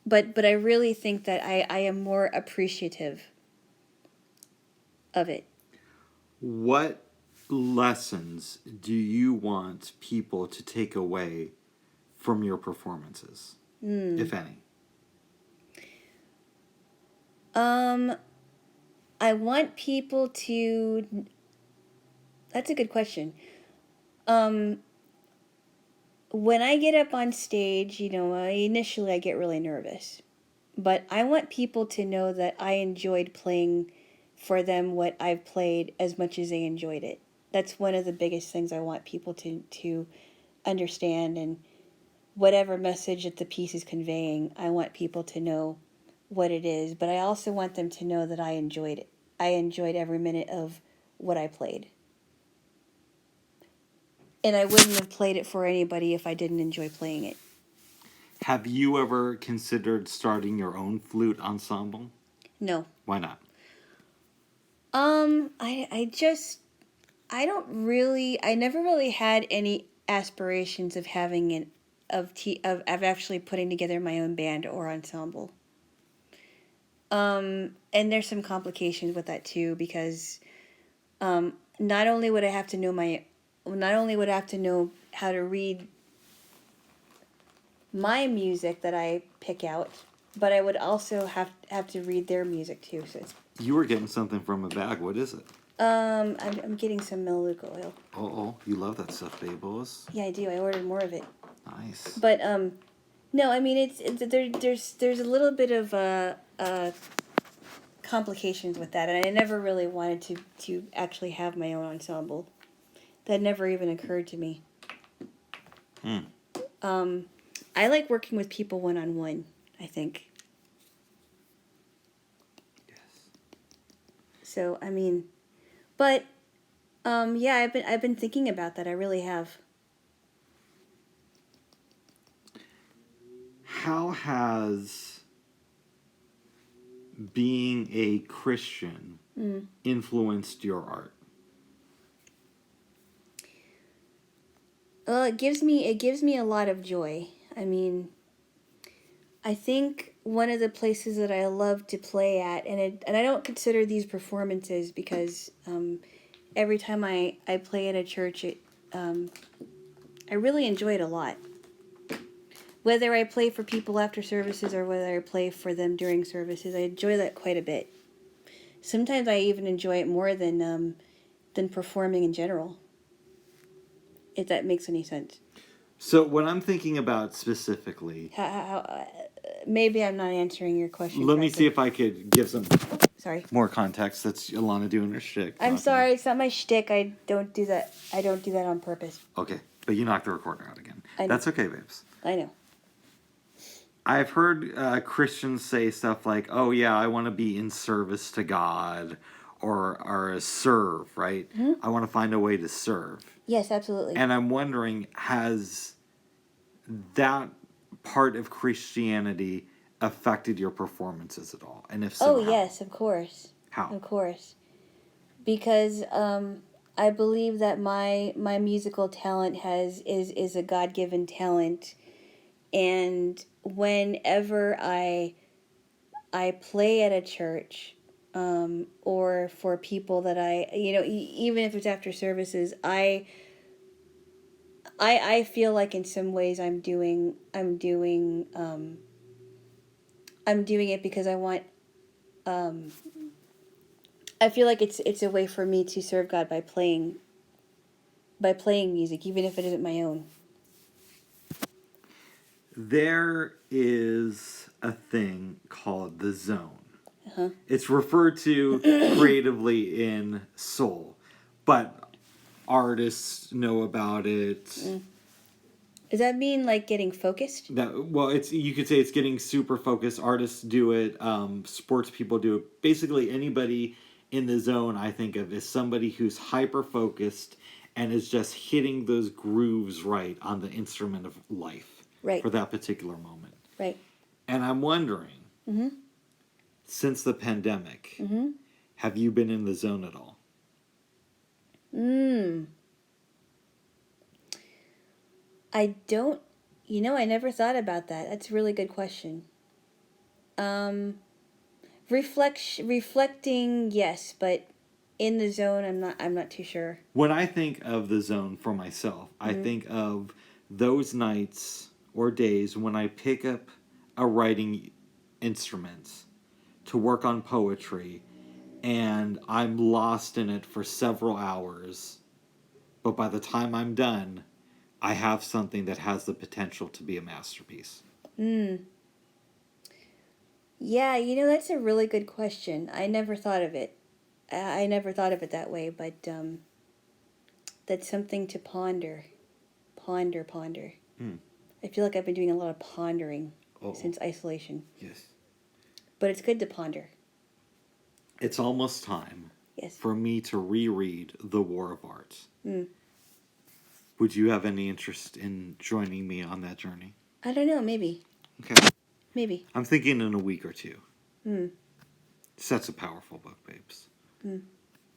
But I really think that I am more appreciative of it. What lessons do you want people to take away from your performances, if any? I want people to... That's a good question. When I get up on stage, initially I get really nervous. But I want people to know that I enjoyed playing for them what I've played as much as they enjoyed it. That's one of the biggest things I want people to understand, and whatever message that the piece is conveying, I want people to know what it is. But I also want them to know that I enjoyed it. I enjoyed every minute of what I played. And I wouldn't have played it for anybody if I didn't enjoy playing it. Have you ever considered starting your own flute ensemble? No. Why not? I never really had any aspirations of having of actually putting together my own band or ensemble. And there's some complications with that too, because not only would I have to know how to read my music that I pick out, but I would also have to read their music too. So You were getting something from a bag. What is it? I'm getting some melaleuca oil. Oh, you love that stuff, Babos. Yeah, I do. I ordered more of it. Nice. But no, I mean there's a little bit of complications with that, and I never really wanted to actually have my own ensemble. That never even occurred to me. I like working with people one-on-one, I think. Yes. So, I mean, but yeah, I've been thinking about that. I really have. how has being a Christian influenced your art? Well, it gives me a lot of joy. I mean, I think one of the places that I love to play at, and I don't consider these performances because every time I play at a church, I really enjoy it a lot. Whether I play for people after services or whether I play for them during services, I enjoy that quite a bit. Sometimes I even enjoy it more than performing in general. If that makes any sense. So what I'm thinking about specifically... Maybe I'm not answering your question Let correctly. me see if I could give some Sorry. more context. That's Alana doing her shtick. I'm sorry, it's not my shtick. I don't do that. I don't do that on purpose. Okay, but you knocked the recorder out again. I know. That's okay, babes. I know. I've heard Christians say stuff like, oh yeah, I want to be in service to God, or serve, right? Mm-hmm. I want to find a way to serve. Yes, absolutely. And I'm wondering, has that part of Christianity affected your performances at all? And if so, how? Yes, of course. How? Of course. Because I believe that my musical talent is a God-given talent, and whenever I play at a church, or for people that even if it's after services, I feel like in some ways I'm doing it because I want. I feel like it's a way for me to serve God by playing music, even if it isn't my own. There is a thing called the zone. Uh-huh. It's referred to creatively in soul, but artists know about it. Does that mean like getting focused? You could say it's getting super focused. Artists do it. Sports people do it. Basically, anybody in the zone I think of is somebody who's hyper focused and is just hitting those grooves right on the instrument of life. Right. For that particular moment. Right. And I'm wondering, since the pandemic, have you been in the zone at all? I don't, I never thought about that. That's a really good question. Reflecting, yes, but in the zone, I'm not too sure. When I think of the zone for myself, I think of those nights or days when I pick up a writing instrument to work on poetry and I'm lost in it for several hours, but by the time I'm done, I have something that has the potential to be a masterpiece. Yeah, that's a really good question. I never thought of it. I never thought of it that way, but that's something to ponder. Ponder. I feel like I've been doing a lot of pondering since isolation. Yes. But it's good to ponder. It's almost time for me to reread The War of Art. Would you have any interest in joining me on that journey? I don't know, maybe. Okay. Maybe. I'm thinking in a week or two. That's a powerful book, babes.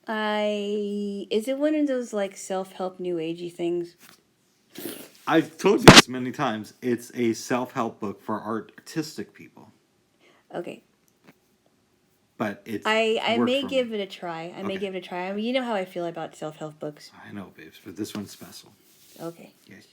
Is it one of those like self-help new agey things? I've told you this many times. It's a self-help book for artistic people. Okay. But it's I may give it a try. I may give it a try. I mean, you know how I feel about self-help books. I know, babes, but this one's special. Okay. Yes.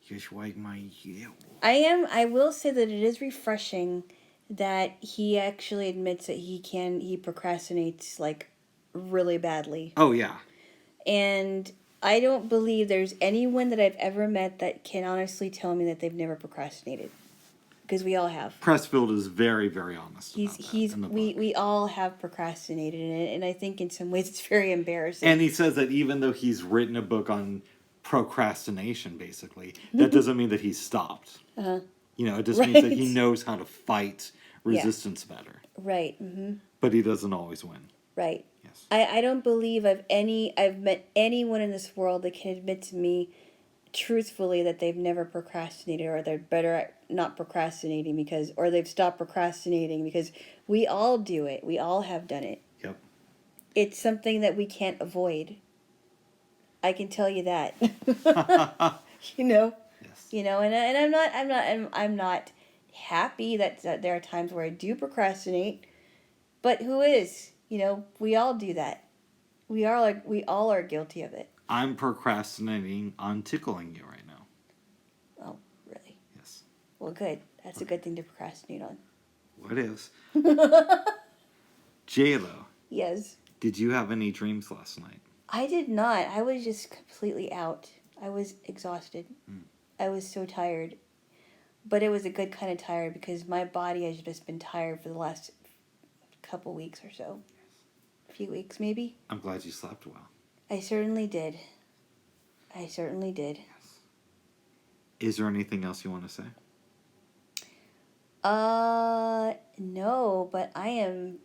Just like my heel. I will say that it is refreshing that he actually admits that he procrastinates like really badly. Oh yeah. And I don't believe there's anyone that I've ever met that can honestly tell me that they've never procrastinated. Because we all have. Pressfield is very, very honest. We all have procrastinated, and I think in some ways it's very embarrassing. And he says that even though he's written a book on procrastination, basically, that doesn't mean that he's stopped. It just means that he knows how to fight resistance better. Right. Mm-hmm. But he doesn't always win. Right. Yes. I don't believe I've met anyone in this world that can admit to me truthfully that they've never procrastinated, or they're better at not procrastinating or they've stopped procrastinating, because we all do it. We all have done it. Yep. It's something that we can't avoid. I can tell you that. You know? Yes. You know, and I'm not happy that there are times where I do procrastinate, but who is? You know, we all do that. We all are guilty of it. I'm procrastinating on tickling you right now. Oh, really? Yes. Well, good. That's a good thing to procrastinate on. What is? Jaylo. Yes. Did you have any dreams last night? I did not. I was just completely out. I was exhausted. I was so tired. But it was a good kind of tired, because my body has just been tired for the last couple weeks or so. A few weeks, maybe. I'm glad you slept well. I certainly did. Yes. Is there anything else you want to say? No, but I am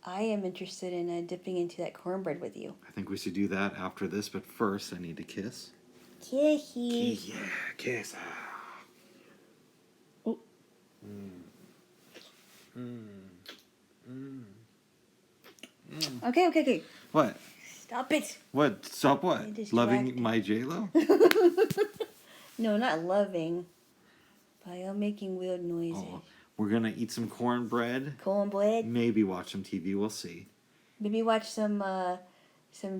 interested in dipping into that cornbread with you. I think we should do that after this, but first I need to kiss. Kissy. Yeah, kiss. Oh. Okay. What? Stop it. What? Stop what? You're distracted. Loving my Jaylo? No, not loving. But I'm making weird noises. Oh, we're gonna eat some cornbread. Cornbread. Maybe watch some TV. We'll see. Maybe watch some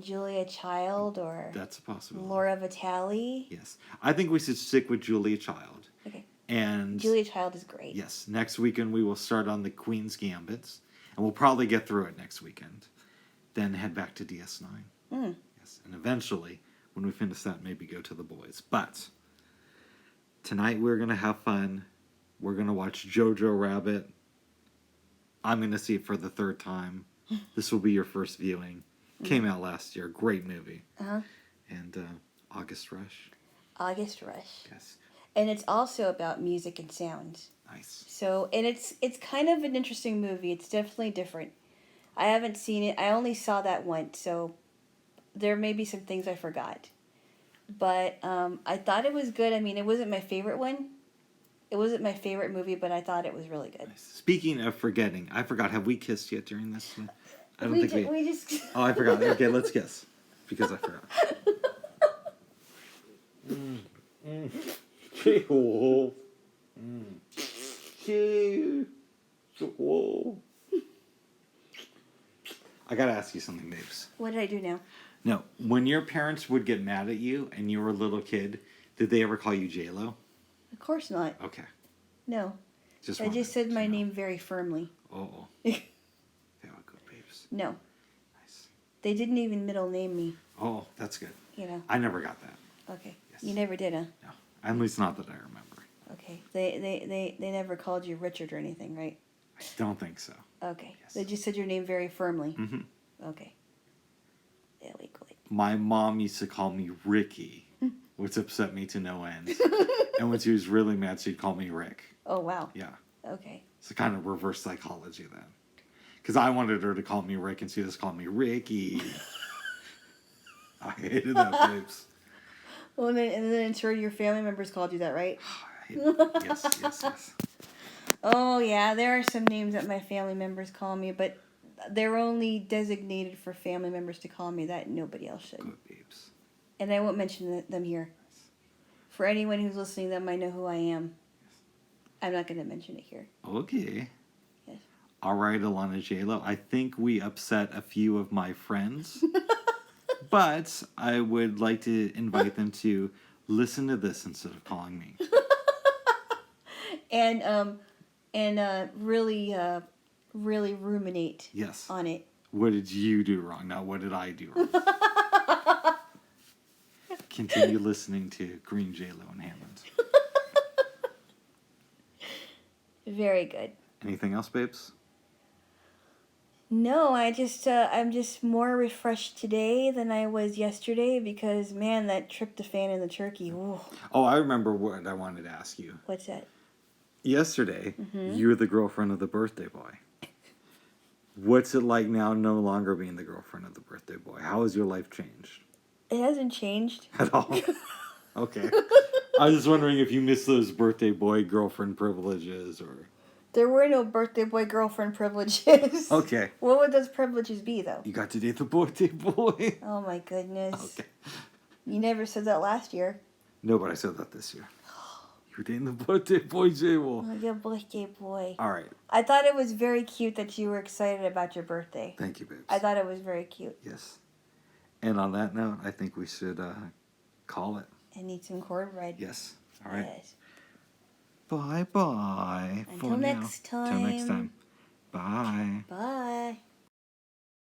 Julia Child or That's a possibility. Laura Vitale. Yes, I think we should stick with Julia Child. Okay. And Julia Child is great. yes, next weekend we will start on the Queen's Gambits, and we'll probably get through it next weekend. Then head back to DS9. Yes, and eventually, when we finish that, maybe go to The Boys. But tonight we're gonna have fun. We're gonna watch Jojo Rabbit. I'm gonna see it for the third time. This will be your first viewing. Came out last year. Great movie. And August Rush. August Rush. Yes. And it's also about music and sounds. Nice. So, and it's kind of an interesting movie. It's definitely different. I haven't seen it. I only saw that once, so there may be some things I forgot. But I thought it was good. I mean, it wasn't my favorite one. It wasn't my favorite movie, but I thought it was really good. Nice. Speaking of forgetting, I forgot. Have we kissed yet during this one? I don't think we just. Oh, I forgot. Okay, let's kiss. Because I forgot. I gotta ask you something, babes. What did I do now? No, when your parents would get mad at you and you were a little kid, did they ever call you Jaylo? Of course not. Okay. No. Just I just said my name very firmly. Oh. They were good, babes. No. Nice. They didn't even middle name me. Oh, that's good. You know. I never got that. Okay. Yes. You never did, huh? No. At least not that I remember. Okay. They never called you Richard or anything, right? I don't think so. Okay. Yes. They just said your name very firmly. Mm-hmm. Okay. There we go. My mom used to call me Ricky, which upset me to no end. And when she was really mad, she'd call me Rick. Oh, wow. Yeah. Okay. It's a kind of reverse psychology then. Because I wanted her to call me Rick, and she just called me Ricky. I hated that, babes. Well, and then I'm sure your family members called you that, right? Yes. Oh, yeah. There are some names that my family members call me, but they're only designated for family members to call me that. Nobody else should. Good, babes. And I won't mention them here. For anyone who's listening, that might know who I am. I'm not going to mention it here. Okay. Yes. All right, Alana Jaylo. I think we upset a few of my friends. But I would like to invite them to listen to this instead of calling me. And really ruminate on it. What did you do wrong? Now, what did I do wrong? Continue listening to Green Jaylo and Hammond. Very good. Anything else, babes? No, I'm just more refreshed today than I was yesterday because, man, that tryptophan in the turkey. Ooh. Oh, I remember what I wanted to ask you. What's that? Yesterday, you were the girlfriend of the birthday boy. What's it like now no longer being the girlfriend of the birthday boy? How has your life changed? It hasn't changed. At all? Okay. I was just wondering if you missed those birthday boy girlfriend privileges or. There were no birthday boy girlfriend privileges. Okay. What would those privileges be, though? You got to date the birthday boy. Oh my goodness. Okay. You never said that last year. No, but I said that this year. You're dating the birthday boy, Jaylo. Oh, your birthday boy. All right. I thought it was very cute that you were excited about your birthday. Thank you, babes. I thought it was very cute. Yes. And on that note, I think we should call it. And eat some cornbread. Yes. All right. Yes. Bye-bye. Until next time. Until next time. Bye. Bye.